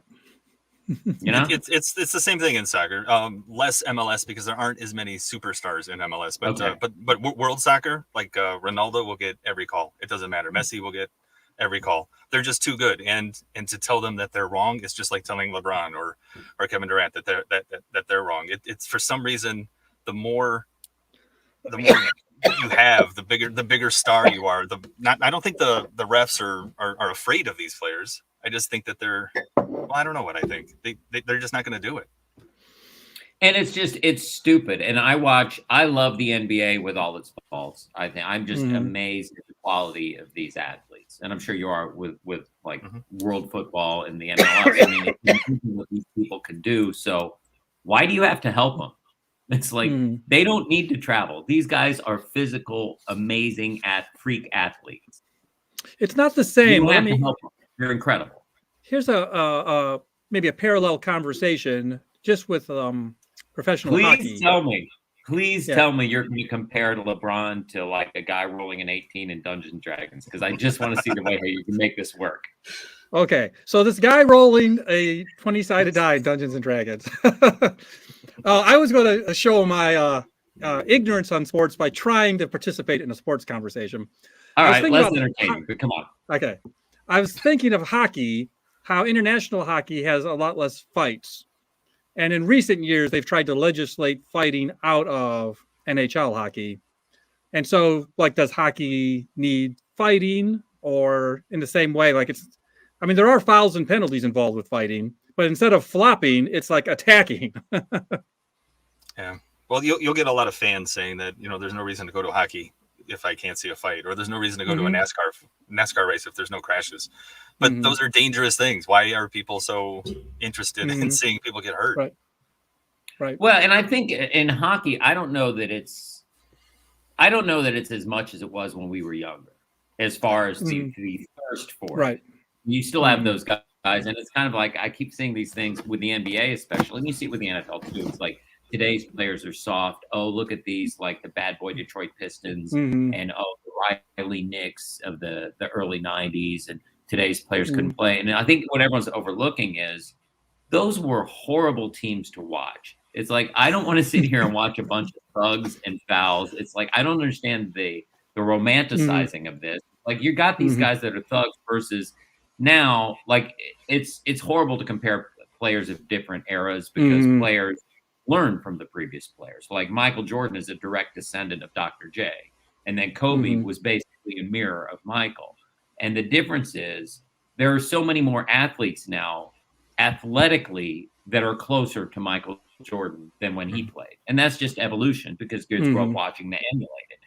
It's the same thing in soccer. Less MLS because there aren't as many superstars in MLS. But world soccer, like Ronaldo will get every call. It doesn't matter. Messi will get every call. They're just too good. And to tell them that they're wrong, it's just like telling LeBron or Kevin Durant that they're wrong. It's for some reason the more you have, the bigger star you are. I don't think the refs are afraid of these players. I just think that I don't know what I think. They're just not going to do it. And it's stupid. And I love the NBA with all its faults. I'm just amazed at the quality of these athletes. And I'm sure you are with like world football and the MLS. I mean, it's what these people can do. So why do you have to help them? It's like they don't need to travel. These guys are physical, amazing freak athletes. It's not the same. You have to help them. They're incredible. Here's maybe a parallel conversation just with professional hockey. Please tell me you're going to compare to LeBron to like a guy rolling an 18 in Dungeons and Dragons, because I just want to see the way how you can make this work. Okay, so this guy rolling a 20-sided die in Dungeons and Dragons. I was going to show my ignorance on sports by trying to participate in a sports conversation. All right, let's entertain you, but come on. Okay. I was thinking of hockey, how international hockey has a lot less fights. And in recent years, they've tried to legislate fighting out of NHL hockey. And so, like, does hockey need fighting, or in the same way? Like, I mean, there are fouls and penalties involved with fighting, but instead of flopping, it's like attacking. Yeah. Well, you'll get a lot of fans saying that, there's no reason to go to hockey if I can't see a fight, or there's no reason to go to a NASCAR race if there's no crashes. But those are dangerous things. Why are people so interested in seeing people get hurt? Right. Well, and I think in hockey, I don't know that it's as much as it was when we were younger, as far as the thirst for it. Right. You still have those guys, and it's kind of like I keep seeing these things with the NBA, especially, and you see it with the NFL too. It's like today's players are soft. Oh, look at these, like the bad boy Detroit Pistons, and the Riley Knicks of the early '90s, and today's players couldn't play. And I think what everyone's overlooking is those were horrible teams to watch. It's like, I don't want to sit here and watch a bunch of thugs and fouls. It's like, I don't understand the romanticizing of this. Like, you got these guys that are thugs versus now, like, it's horrible to compare players of different eras because players learn from the previous players. Like, Michael Jordan is a direct descendant of Dr. J. And then Kobe was basically a mirror of Michael. And the difference is there are so many more athletes now athletically that are closer to Michael Jordan than when he played. And that's just evolution because kids grew up watching to emulate it.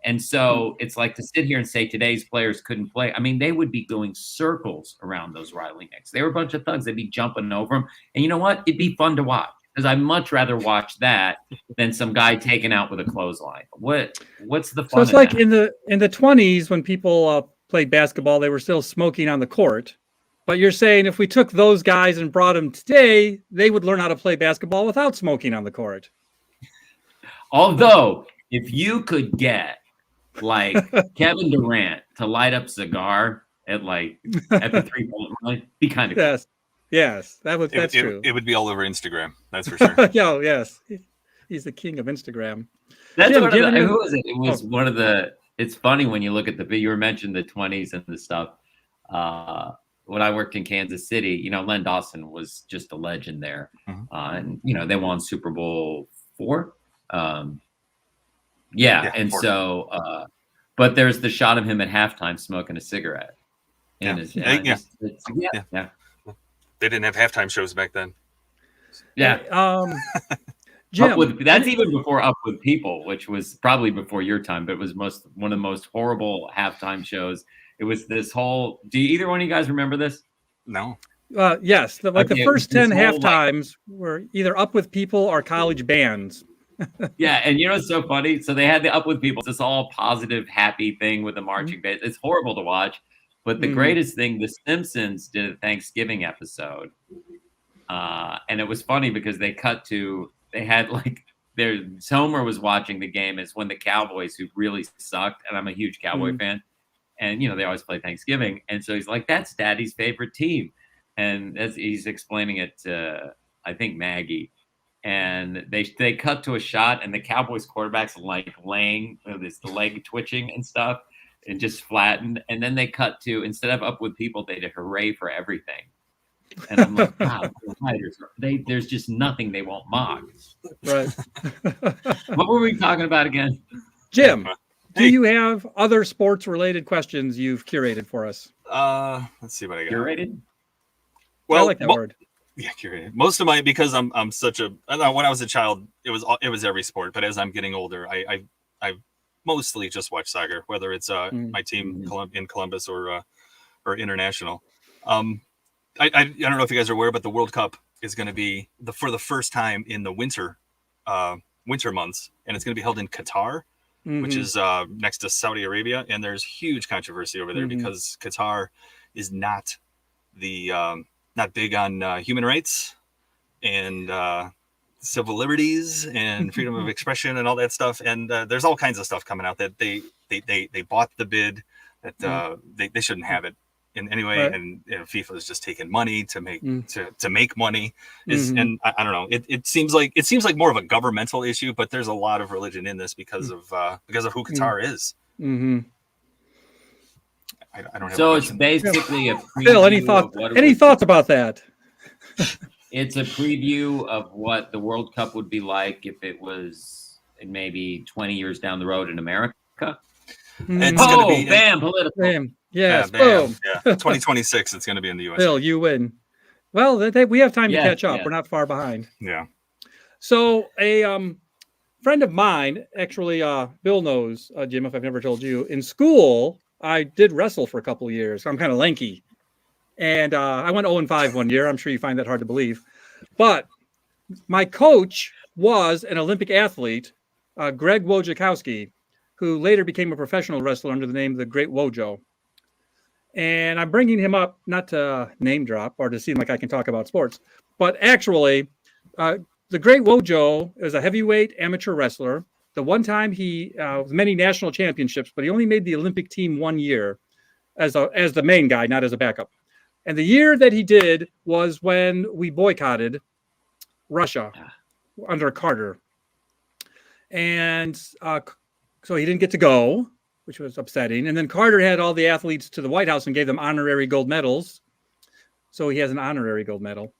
And so it's like to sit here and say today's players couldn't play. I mean, they would be going circles around those Riley Knicks. They were a bunch of thugs. They'd be jumping over them. And you know what? It'd be fun to watch because I'd much rather watch that than some guy taken out with a clothesline. What's the fun? So it's like in the 20s when people played basketball, they were still smoking on the court. But you're saying if we took those guys and brought them today, they would learn how to play basketball without smoking on the court. Although, if you could get like Kevin Durant to light up cigar at the 3-point line, be kind of cool. Yes, that's true. It would be all over Instagram. That's for sure. Yes, he's the king of Instagram. That's Jim, who was it? It was one of the. It's funny when you look at you were mentioning the 20s and the stuff. When I worked in Kansas City, Len Dawson was just a legend there. And, they won Super Bowl 4. And 4. So, but there's the shot of him at halftime smoking a cigarette. They didn't have halftime shows back then. Yeah. Jim, that's even before Up With People, which was probably before your time, but it was one of the most horrible halftime shows. It was this whole. Do either one of you guys remember this? No. Yes. The first 10 halftimes were either Up With People or college bands. Yeah. And it's so funny? So they had the Up With People. It's this all positive, happy thing with the marching band. It's horrible to watch. But the greatest thing, The Simpsons did a Thanksgiving episode. And it was funny because they had Homer was watching the game. It's when the Cowboys, who really sucked, and I'm a huge Cowboy fan. And, they always play Thanksgiving. And so he's like, that's Daddy's favorite team. And he's explaining it to, I think, Maggie. And they cut to a shot, and the Cowboys quarterback's like laying with his leg twitching and stuff and just flattened. And then they cut to, instead of Up With People, they did Hooray for Everything. And I'm like, wow, there's just nothing they won't mock. Right. What were we talking about again? Jim. Do you have other sports-related questions you've curated for us? Let's see what I got. Curated? Well, I like that word. Yeah, curated. Most of because I'm such a. I know when I was a child, it was every sport. But as I'm getting older, I mostly just watch soccer, whether it's my team in Columbus or international. I don't know if you guys are aware, but the World Cup is going to be for the first time in the winter months, and it's going to be held in Qatar. Which is next to Saudi Arabia, and there's huge controversy over there because Qatar is not big on human rights and civil liberties and freedom of expression and all that stuff. And there's all kinds of stuff coming out that they bought the bid that they shouldn't have it in any way, and FIFA is just taking money to make to make money. And I don't know. It seems like more of a governmental issue, but there's a lot of religion in this because of who Qatar is. I don't have. So it's basically a preview. Phil, any thoughts about that? It's a preview of what the World Cup would be like if it was maybe 20 years down the road in America. It's going to be bam, political. Bam. Yes, bam. boom. Yeah, 2026. It's going to be in the U.S. Bill, you win. Well, we have time to catch up. Yeah. We're not far behind. Yeah. So a friend of mine, actually, Bill knows, Jim, if I've never told you, in school, I did wrestle for a couple of years. I'm kind of lanky. And I went 0-5 one year. I'm sure you find that hard to believe. But my coach was an Olympic athlete, Greg Wojciechowski, who later became a professional wrestler under the name of the Great Wojo. And I'm bringing him up not to name drop or to seem like I can talk about sports, but actually, the Great Wojo is a heavyweight amateur wrestler. The one time he many national championships, but he only made the Olympic team 1 year as the main guy, not as a backup. And the year that he did was when we boycotted Russia under Carter. And so he didn't get to go, which was upsetting. And then Carter had all the athletes to the White House and gave them honorary gold medals. So he has an honorary gold medal.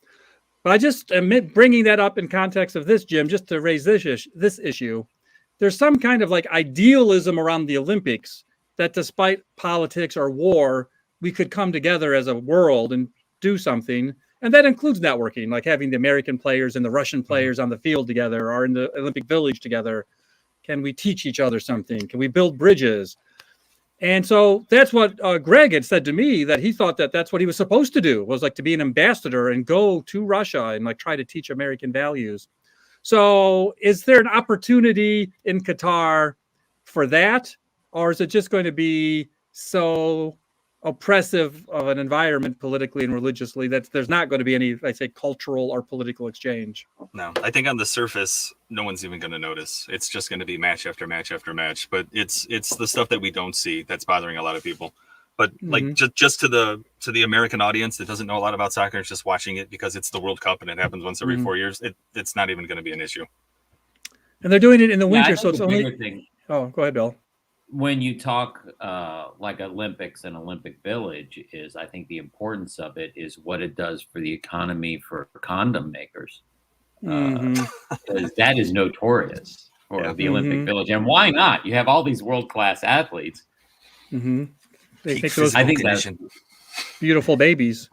But I just admit bringing that up in context of this, Jim, just to raise this issue. There's some kind of like idealism around the Olympics that despite politics or war, we could come together as a world and do something. And that includes networking, like having the American players and the Russian players on the field together or in the Olympic Village together. Can we teach each other something? Can we build bridges? And so that's what Greg had said to me, that he thought that that's what he was supposed to do, was like to be an ambassador and go to Russia and like try to teach American values. So is there an opportunity in Qatar for that? Or is it just going to be so oppressive of an environment politically and religiously that there's not going to be any, I say, cultural or political exchange? No, I think on the surface, no one's even going to notice. It's just going to be match after match after match. But it's the stuff that we don't see that's bothering a lot of people. But like just to the American audience that doesn't know a lot about soccer, it's just watching it because it's the World Cup and it happens once every 4 years. It's not even going to be an issue. And they're doing it in the winter, so it's only. Thing. Oh, go ahead, Bill. When you talk like Olympics and Olympic Village, is I think the importance of it is what it does for the economy for condom makers. Because that is notorious for the Olympic Village. And why not? You have all these world-class athletes. They make those, I think that's beautiful babies.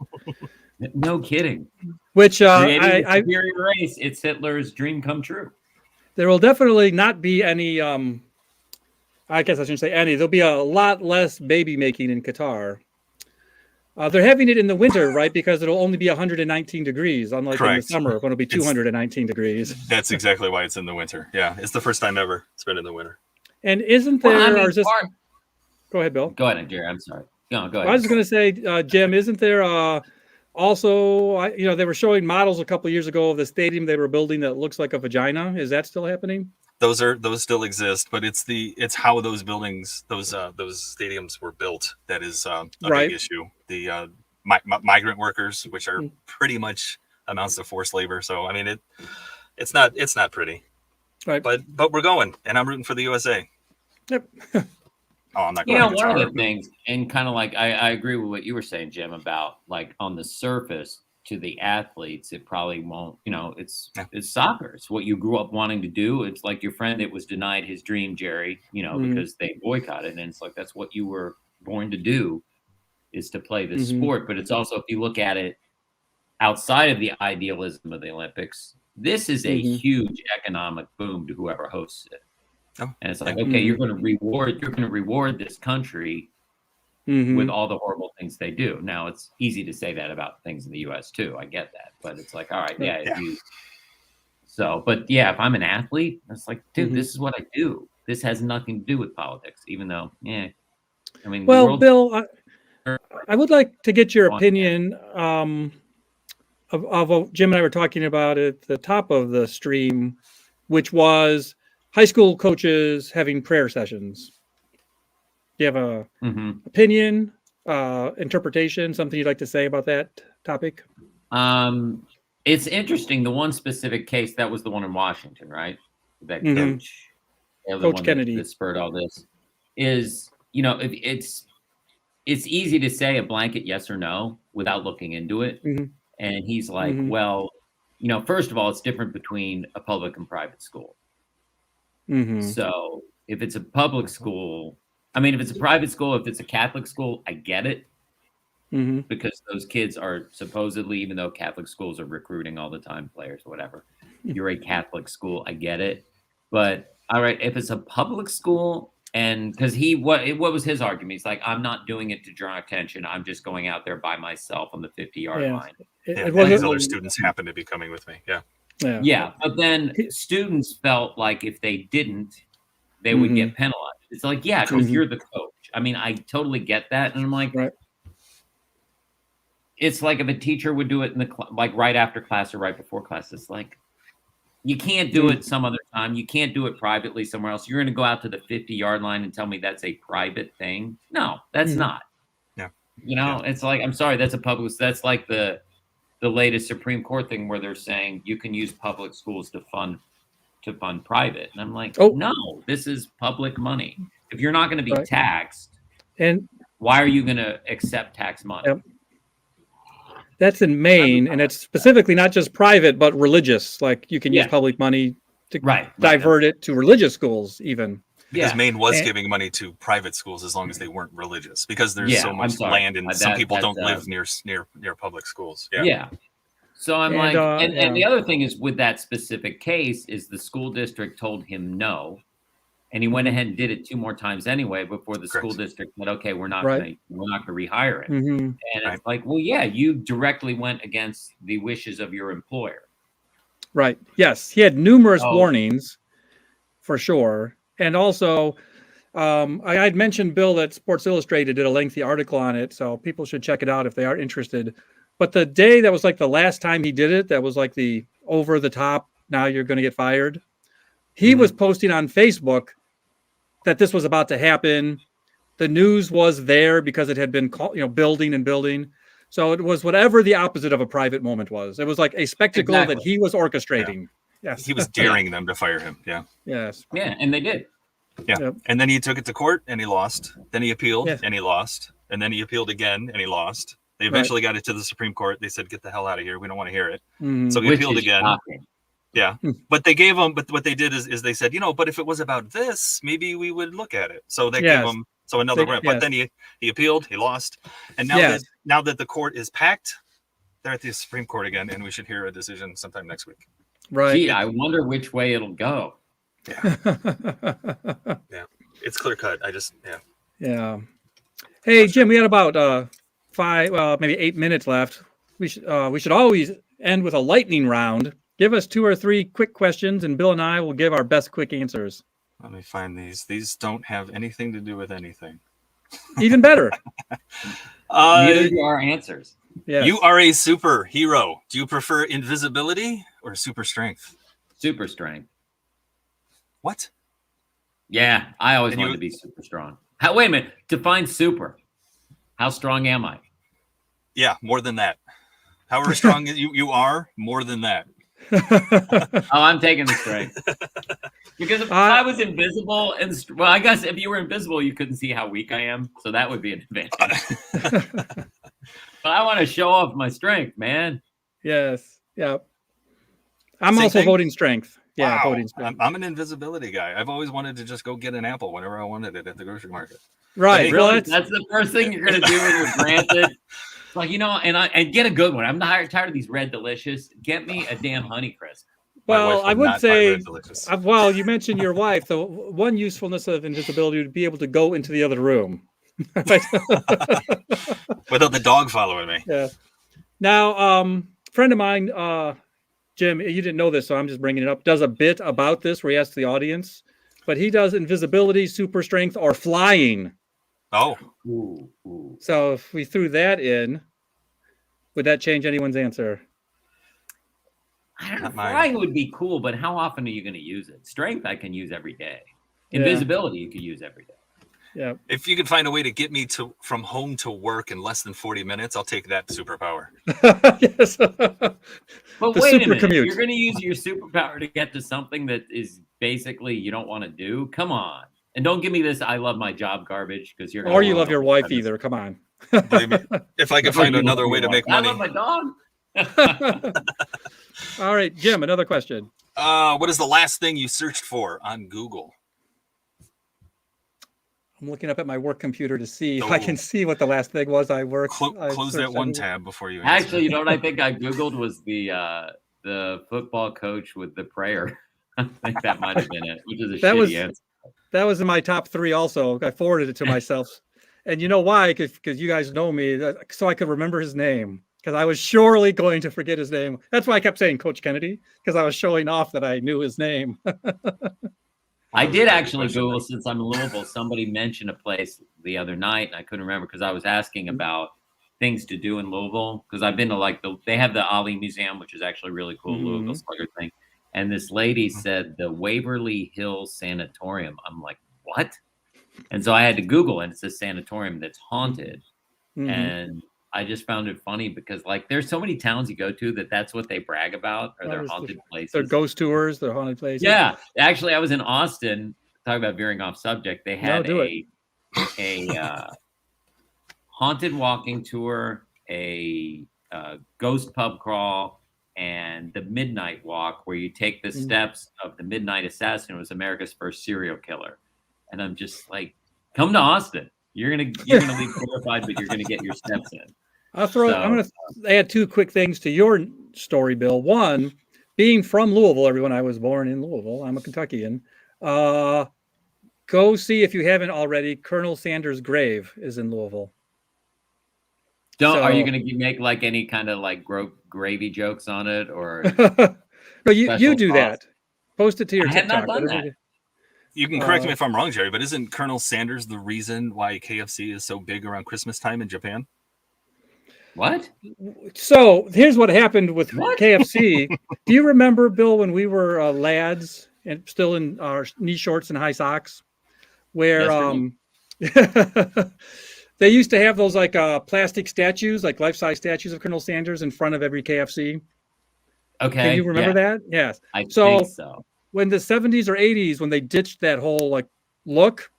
No kidding. Which superior race, it's Hitler's dream come true. There will definitely not be any I guess I shouldn't say any. There'll be a lot less baby making in Qatar. They're having it in the winter, right? Because it'll only be 119 degrees, unlike in the summer when it'll be 219 degrees. That's exactly why it's in the winter. Yeah, it's the first time ever it's been in the winter. And isn't there? Or is this... Go ahead, Bill. Go ahead, Jerry. I'm sorry. No, go ahead. I was just going to say, Jim, isn't there also? They were showing models a couple of years ago of the stadium they were building that looks like a vagina. Is that still happening? Those still exist, but it's how those buildings, those stadiums were built that is a big issue. The migrant workers, which are pretty much amounts to forced labor. So I mean, it's not pretty. Right. But we're going, and I'm rooting for the USA. Yep. Oh, I'm not going. One of the things, and kind of like I agree with what you were saying, Jim, about like on the surface. To the athletes, it probably won't, it's soccer. It's what you grew up wanting to do. It's like your friend that was denied his dream, Jerry, because they boycotted. And it's like, that's what you were born to do, is to play this sport. But it's also, if you look at it outside of the idealism of the Olympics, this is a huge economic boom to whoever hosts it. Oh. And it's like, okay, you're going to reward this country with all the horrible things they do. Now, it's easy to say that about things in the U.S. too. I get that, but it's like, all right, if I'm an athlete, it's like, dude, this is what I do. This has nothing to do with politics, even though, Well, Bill, I would like to get your opinion of what Jim and I were talking about at the top of the stream, which was high school coaches having prayer sessions. Do you have a opinion, interpretation, something you'd like to say about that topic? It's interesting. The one specific case, that was the one in Washington, right? That Coach Kennedy that spurred all this is, it's easy to say a blanket yes or no without looking into it. And he's like, well, first of all, it's different between a public and private school. So if it's a public school, I mean, if it's a private school, if it's a Catholic school, I get it. Mm-hmm. Because those kids are supposedly, even though Catholic schools are recruiting all the time players, whatever, you're a Catholic school, I get it. But all right, if it's a public school, and because what was his argument? He's like, I'm not doing it to draw attention. I'm just going out there by myself on the 50-yard line. Other students happen to be coming with me. Yeah. But then students felt like if they didn't, they would get penalized. It's like, yeah, because you're the coach. I mean, I totally get that. And I'm like, it's like if a teacher would do it in the like right after class or right before class. It's like, you can't do it some other time. You can't do it privately somewhere else. You're going to go out to the 50-yard line and tell me that's a private thing? No, that's not. Yeah. You know, it's like, I'm sorry, that's a public. That's like the latest Supreme Court thing where they're saying you can use public schools to fund private. And I'm like, no, this is public money. If you're not going to be taxed, and why are you going to accept tax money? That's in Maine, and it's specifically not just private, but religious. Like you can use public money to divert it to religious schools, even. Because Maine was giving money to private schools as long as they weren't religious, because there's so much land and some people don't live near public schools. Yeah. So I'm and the other thing is with that specific case is the school district told him no. And he went ahead and did it 2 more times anyway before the school district said, "Okay, we're not going to rehire him." And it's like, well, yeah, you directly went against the wishes of your employer. Right. Yes, he had numerous warnings, for sure, and also, I had mentioned, Bill, that Sports Illustrated did a lengthy article on it, so people should check it out if they are interested. But the day that was like the last time he did it, that was like the over the top. Now you're going to get fired. He was posting on Facebook that this was about to happen. The news was there because it had been building and building. So it was whatever the opposite of a private moment was. It was like a spectacle that he was orchestrating. Yes. He was daring them to fire him. Yeah. Yes. Yeah. And they did. Yeah. Yep. And then he took it to court and he lost. Then he appealed and he lost. And then he appealed again and he lost. They eventually got it to the Supreme Court. They said, get the hell out of here. We don't want to hear it. So he appealed again. Shocking. Yeah. But they gave him, but what they did is they said, but if it was about this, maybe we would look at it. So they gave him, another round. But then he appealed, he lost. And now that the court is packed, they're at the Supreme Court again, and we should hear a decision sometime next week. Right. Gee, I wonder which way it'll go. Yeah. It's clear cut. Yeah. Hey, Jim, we had about 5, maybe 8 minutes left. We should always end with a lightning round. Give us 2 or 3 quick questions, and Bill and I will give our best quick answers. Let me find these. These don't have anything to do with anything. Even better. Neither do our answers. Yes. You are a superhero. Do you prefer invisibility or super strength? Super strength. What? Yeah, I always wanted to be super strong. Wait a minute. Define super. How strong am I? Yeah, more than that. However strong you are, more than that. I'm taking the strength. Because if I was invisible, I guess if you were invisible, you couldn't see how weak I am. So that would be an advantage. But I want to show off my strength, man. Yes. Yeah. I'm also voting strength. Yeah, wow. Voting strength. I'm an invisibility guy. I've always wanted to just go get an apple whenever I wanted it at the grocery market. Right. Really? That's the first thing you're going to do when you're granted. Like, and get a good one. I'm tired of these Red Delicious. Get me a damn Honeycrisp. Well, I would say, well, you mentioned your wife. The one usefulness of invisibility would be able to go into the other room. Without the dog following me. Yeah. Now, friend of mine, Jim, you didn't know this, so I'm just bringing it up, does a bit about this where he asks the audience, but he does invisibility, super strength, or flying. Oh. Ooh. So if we threw that in, would that change anyone's answer? I don't know. Flying would be cool, but how often are you going to use it? Strength I can use every day. Invisibility you could use every day. Yeah. If you could find a way to get me from home to work in less than 40 minutes, I'll take that superpower. Yes. But wait a minute. Commute. You're going to use your superpower to get to something that is basically you don't want to do? Come on. And don't give me this I love my job garbage because you're. Or you love your wife either. Come on. If I could find another way to make money. I love my dog. All right, Jim, another question. What is the last thing you searched for on Google? I'm looking up at my work computer to see if I can see what the last thing was I worked. Close that one tab before you answer. Actually, you know what I think I Googled was the football coach with the prayer. I think that might have been it, which is a shitty answer. That was in my top 3 also. I forwarded it to myself. And you know why? Because you guys know me, so I could remember his name. Because I was surely going to forget his name. That's why I kept saying Coach Kennedy, because I was showing off that I knew his name. I did actually Google, since I'm in Louisville, somebody mentioned a place the other night, and I couldn't remember because I was asking about things to do in Louisville. Because I've been to they have the Ali Museum, which is actually really cool, Louisville Slugger thing. And this lady said the Waverly Hills Sanatorium. I'm like, what? And so I had to Google, and it's a sanatorium that's haunted. And I just found it funny because, like, there's so many towns you go to that's what they brag about, are their haunted places. They're ghost tours, they're haunted places. Yeah. Actually, I was in Austin, talking about veering off subject. They had a haunted walking tour, a ghost pub crawl, and the midnight walk, where you take the steps of the midnight assassin, who was America's first serial killer. And I'm just like, come to Austin. You're gonna leave terrified, but you're gonna get your steps in. I'm gonna add 2 quick things to your story, Bill. One, being from Louisville, everyone, I was born in Louisville. I'm a Kentuckian. Go see, if you haven't already, Colonel Sanders' grave is in Louisville. Are you gonna make like any kind of like gravy jokes on it, or? No, you do that. Post it to your TikTok. I have not done that. You can correct me if I'm wrong, Jerry, but isn't Colonel Sanders the reason why KFC is so big around Christmas time in Japan? What? So here's what happened with KFC. Do you remember, Bill, when we were lads and still in our knee shorts and high socks, where they used to have those like plastic statues, like life-size statues of Colonel Sanders in front of every KFC? Okay. Can you remember that? Yes. I think so. When the 70s or 80s, when they ditched that whole like look,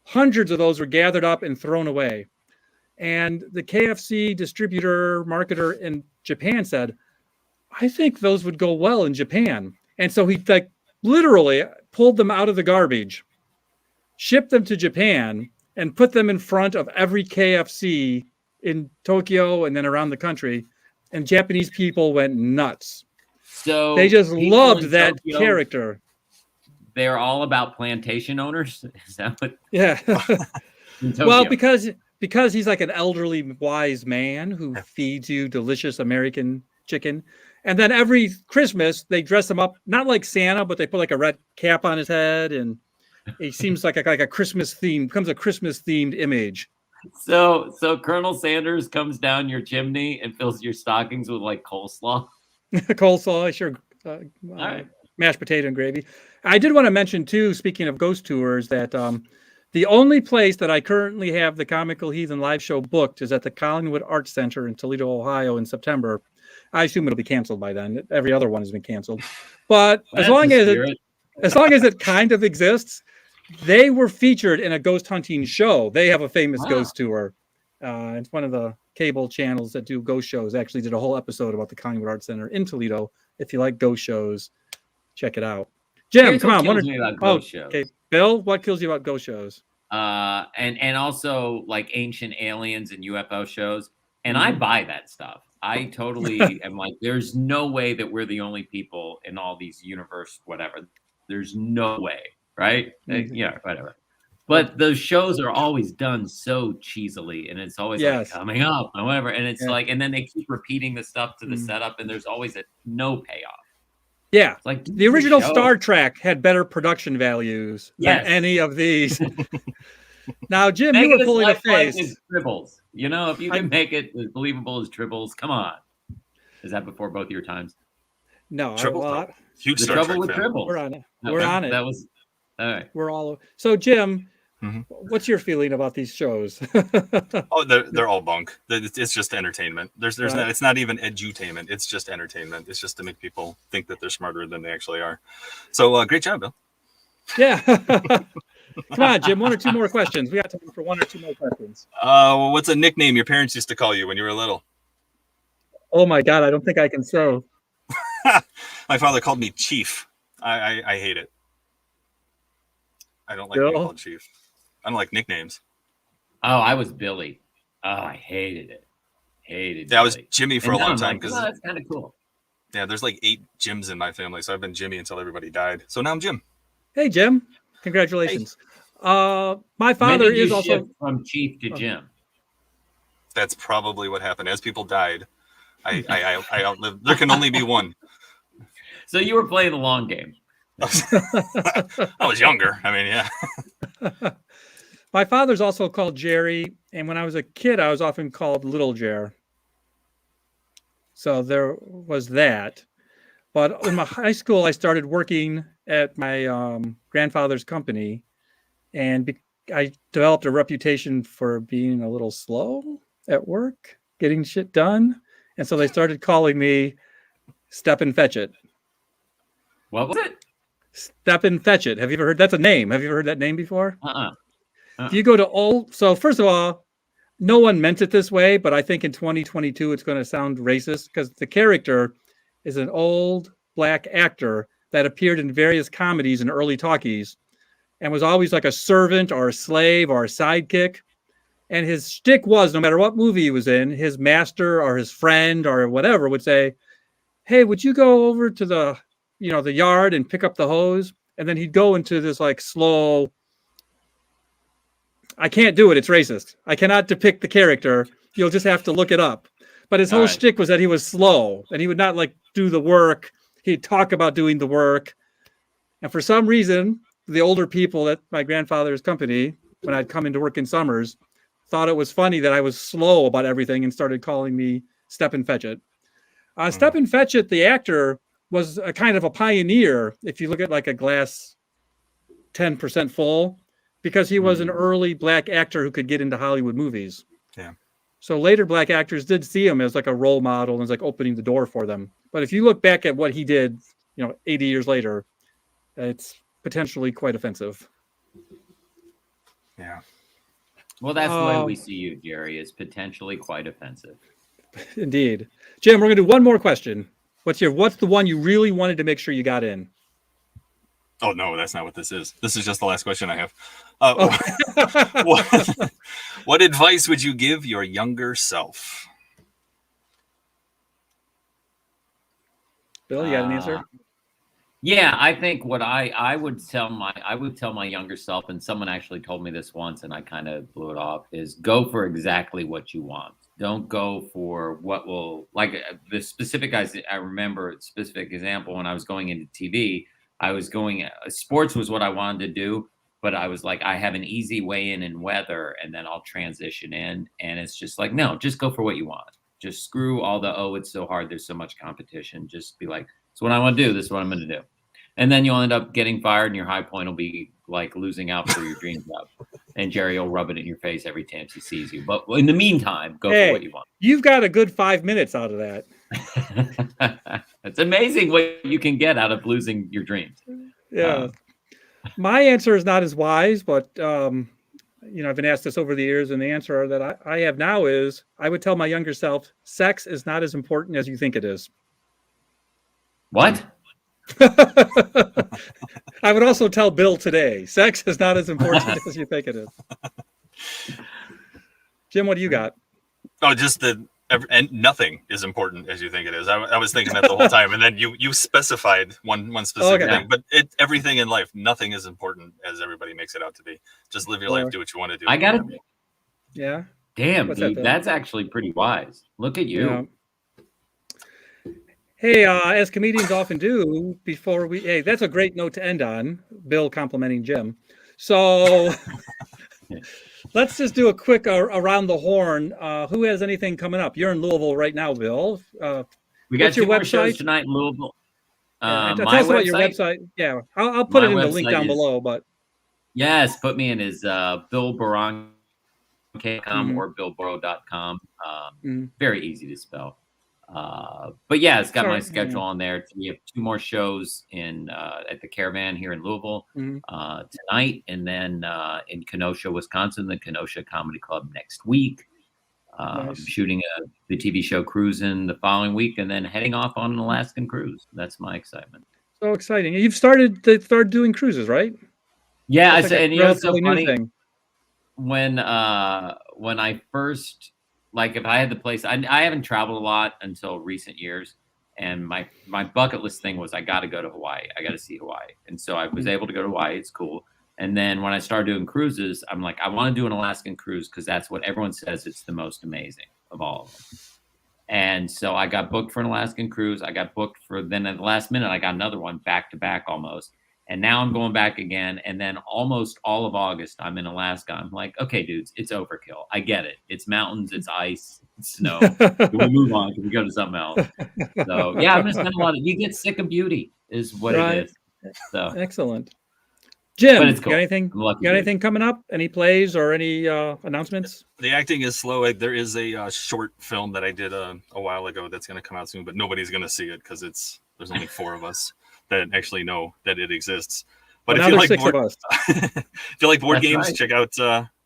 hundreds of those were gathered up and thrown away. And the KFC distributor, marketer in Japan said, I think those would go well in Japan. And so he like literally pulled them out of the garbage, shipped them to Japan, and put them in front of every KFC in Tokyo and then around the country. And Japanese people went nuts. So they just loved that character. They're all about plantation owners. Is that what? Yeah. Well, because he's like an elderly wise man who feeds you delicious American chicken. And then every Christmas they dress him up, not like Santa, but they put like a red cap on his head, and he seems like a Christmas theme, becomes a Christmas themed image. So Colonel Sanders comes down your chimney and fills your stockings with like coleslaw. Coleslaw, sure. All right. Mashed potato and gravy. I did want to mention too, speaking of ghost tours, that the only place that I currently have the Comical Heathen live show booked is at the Collingwood Arts Center in Toledo, Ohio in September. I assume it'll be canceled by then. Every other one has been canceled. But as long as it kind of exists, they were featured in a ghost hunting show. They have a famous ghost tour. It's one of the cable channels that do ghost shows. Actually did a whole episode about the Collingwood Arts Center in Toledo. If you like ghost shows, check it out. Jim, come on. Okay, Bill, what kills you about ghost shows? And also like ancient aliens and UFO shows. And I buy that stuff. I totally am like, there's no way that we're the only people in all these universe, whatever. There's no way, right? Yeah, whatever. But those shows are always done so cheesily, and it's always like coming up and whatever. And it's like, and then they keep repeating the stuff to the setup, and there's always no payoff. Yeah, like the original Star Trek had better production values than any of these. Now, Jim, you were pulling a face. Tribbles. You know, if you can make it as believable as Tribbles, come on. Is that before both of your times? No, huge the Star trouble Trek with Tribbles. We're on it. We're on it. That was all right. We're all so, Jim. What's your feeling about these shows? They're all bunk. It's just entertainment. It's not even edutainment. It's just entertainment. It's just to make people think that they're smarter than they actually are. So great job, Bill. Yeah. Come on, Jim. 1 or 2 more questions. We got time for 1 or 2 more questions. What's a nickname your parents used to call you when you were little? Oh my God, I don't think I can say. My father called me Chief. I hate it. I don't like being called Chief. I don't like nicknames. Oh, I was Billy. Oh, I hated it. Yeah, I was Jimmy for a long time because that's kind of cool. Yeah, there's like 8 Jims in my family, so I've been Jimmy until everybody died. So now I'm Jim. Hey, Jim. Congratulations. Hey. My father is also from Chief to Jim. That's probably what happened. As people died, I outlived. There can only be one. So you were playing the long game. I was younger. I mean, yeah. My father's also called Jerry, and when I was a kid, I was often called Little Jer. So there was that. But in my high school, I started working at my grandfather's company, and I developed a reputation for being a little slow at work, getting shit done. And so they started calling me Step and Fetch It. What was it? Step and Fetch It. Have you ever heard? That's a name. Have you ever heard that name before? If you go to so first of all, no one meant it this way, but I think in 2022 it's going to sound racist because the character is an old black actor that appeared in various comedies and early talkies and was always like a servant or a slave or a sidekick. And his shtick was, no matter what movie he was in, his master or his friend or whatever would say, "Hey, would you go over to the yard and pick up the hose?" And then he'd go into this like slow, I can't do it. It's racist. I cannot depict the character. You'll just have to look it up. But his whole shtick was that he was slow and he would not like do the work. He'd talk about doing the work. And for some reason, the older people at my grandfather's company, when I'd come into work in summers, thought it was funny that I was slow about everything and started calling me Step and Fetch It. Step and Fetch It, the actor, was a kind of a pioneer. If you look at like a glass 10% full, because he was an early black actor who could get into Hollywood movies. Yeah. So later black actors did see him as like a role model and was like opening the door for them. But if you look back at what he did, 80 years later, it's potentially quite offensive. Yeah. Well, that's the way we see you, Jerry, is potentially quite offensive. Indeed. Jim, we're going to do one more question. What's the one you really wanted to make sure you got in? Oh, no, that's not what this is. This is just the last question I have. What advice would you give your younger self? Bill, you got an answer? Yeah, I think what I would tell my younger self, and someone actually told me this once and I kind of blew it off, is go for exactly what you want. Don't go for what will, like the specific, I remember a specific example when I was going into TV. Sports was what I wanted to do, but I was like, I have an easy way in weather, and then I'll transition in. And it's just like, no, just go for what you want. Just screw all the, it's so hard, there's so much competition. Just be like, it's what I want to do. This is what I'm going to do. And then you'll end up getting fired, and your high point will be like losing out for your dream job. And Jerry will rub it in your face every time he sees you. But in the meantime, go for what you want. You've got a good 5 minutes out of that. It's amazing what you can get out of losing your dreams. Yeah. My answer is not as wise, but I've been asked this over the years, and the answer that I have now is I would tell my younger self, sex is not as important as you think it is. What? I would also tell Bill today, sex is not as important as you think it is. Jim, what do you got? Oh, just and nothing is important as you think it is. I was thinking that the whole time, and then you specified one specific thing, but everything in life, nothing is important as everybody makes it out to be. Just live your life, do what you want to do. I got it. Yeah. Damn, dude, that's actually pretty wise. Look at you. Yeah. Hey, as comedians often do, that's a great note to end on, Bill complimenting Jim. So let's just do a quick around the horn. Who has anything coming up? You're in Louisville right now, Bill. We got two more shows tonight in Louisville. Tell us about your website. Yeah, I'll put it in the link down below. But yes, put me in as Bill Boronkay or BillBoro.com. Very easy to spell. But yeah, it's got my schedule on there. We have 2 more shows at the Caravan here in Louisville tonight, and then in Kenosha, Wisconsin, the Kenosha Comedy Club next week. Nice. Shooting the TV show Cruising the following week, and then heading off on an Alaskan cruise. That's my excitement. So exciting! You've started doing cruises, right? Yeah, and it's so funny. when I first, like, if I had the place, I haven't traveled a lot until recent years, and my bucket list thing was I got to go to Hawaii. I got to see Hawaii, and so I was able to go to Hawaii. It's cool. And then when I started doing cruises, I'm like, I want to do an Alaskan cruise because that's what everyone says it's the most amazing of all of them. And so I got booked for an Alaskan cruise. I got booked for, then at the last minute, I got another one back to back almost. And now I'm going back again. And then almost all of August, I'm in Alaska. I'm like, okay, dudes, it's overkill. I get it. It's mountains, it's ice, it's snow. Can we move on? Can we go to something else? So yeah, I'm going to spend a lot of, you get sick of beauty is what it is. So excellent. Jim, but it's cool. Got anything coming up? Any plays or any announcements? The acting is slow. There is a short film that I did a while ago that's going to come out soon, but nobody's going to see it because there's only 4 of us that actually know that it exists. But if you like if you like board games, check out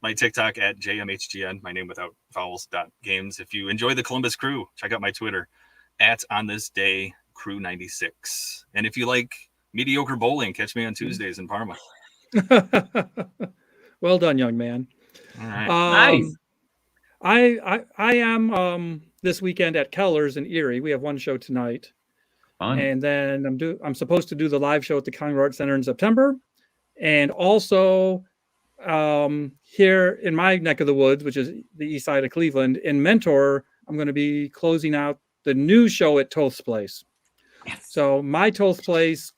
my TikTok at JMHGN, my name without vowels.games. If you enjoy the Columbus Crew, check out my Twitter at OnThisDayCrew96. And if you like mediocre bowling, catch me on Tuesdays in Parma. Well done, young man. All right. Nice. I am this weekend at Keller's in Erie. We have one show tonight. Fun. And then I'm supposed to do the live show at the Collingwood Art Center in September. And also here in my neck of the woods, which is the east side of Cleveland, in Mentor, I'm going to be closing out the new show at Toth's Place. Yes. So my Toth's Place,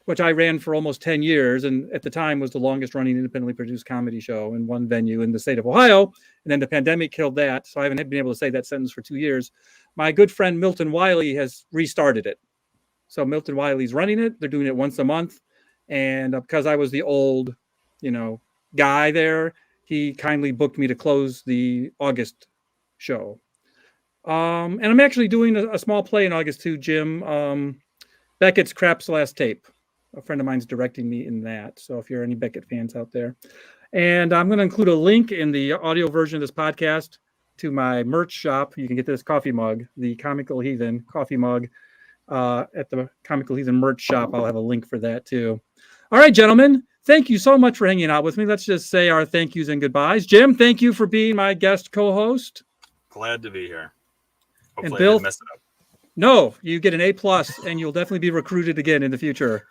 which I ran for almost 10 years, and at the time was the longest running independently produced comedy show in one venue in the state of Ohio. And then the pandemic killed that. So I haven't been able to say that sentence for 2 years. My good friend Milton Wiley has restarted it. So Milton Wiley's running it. They're doing it once a month. And because I was the old, guy there, he kindly booked me to close the August show. And I'm actually doing a small play in August too, Jim. Beckett's Crap's Last Tape. A friend of mine's directing me in that. So if you're any Beckett fans out there. And I'm going to include a link in the audio version of this podcast to my merch shop. You can get this coffee mug, the Comical Heathen coffee mug, at the Comical Heathen merch shop. I'll have a link for that too. All right, gentlemen, thank you so much for hanging out with me. Let's just say our thank yous and goodbyes. Jim, thank you for being my guest co-host. Glad to be here. Hopefully and Bill, I didn't mess it up. No, you get an A+, and you'll definitely be recruited again in the future.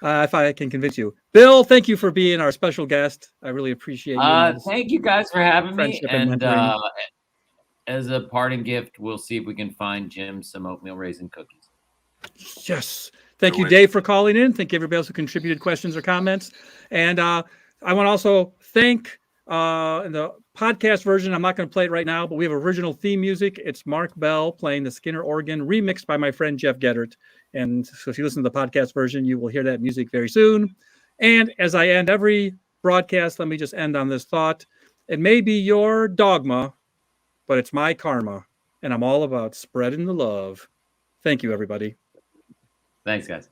If I can convince you. Bill, thank you for being our special guest. I really appreciate you. Thank you guys for having me. And as a parting gift, we'll see if we can find Jim some oatmeal raisin cookies. Yes. Thank you, Dave, for calling in. Thank you, everybody else who contributed questions or comments. And I want to also thank in the podcast version, I'm not going to play it right now, but we have original theme music. It's Mark Bell playing the Skinner organ, remixed by my friend Jeff Geddert. And so if you listen to the podcast version, you will hear that music very soon. And as I end every broadcast, let me just end on this thought. It may be your dogma, but it's my karma. And I'm all about spreading the love. Thank you, everybody. Thanks, guys.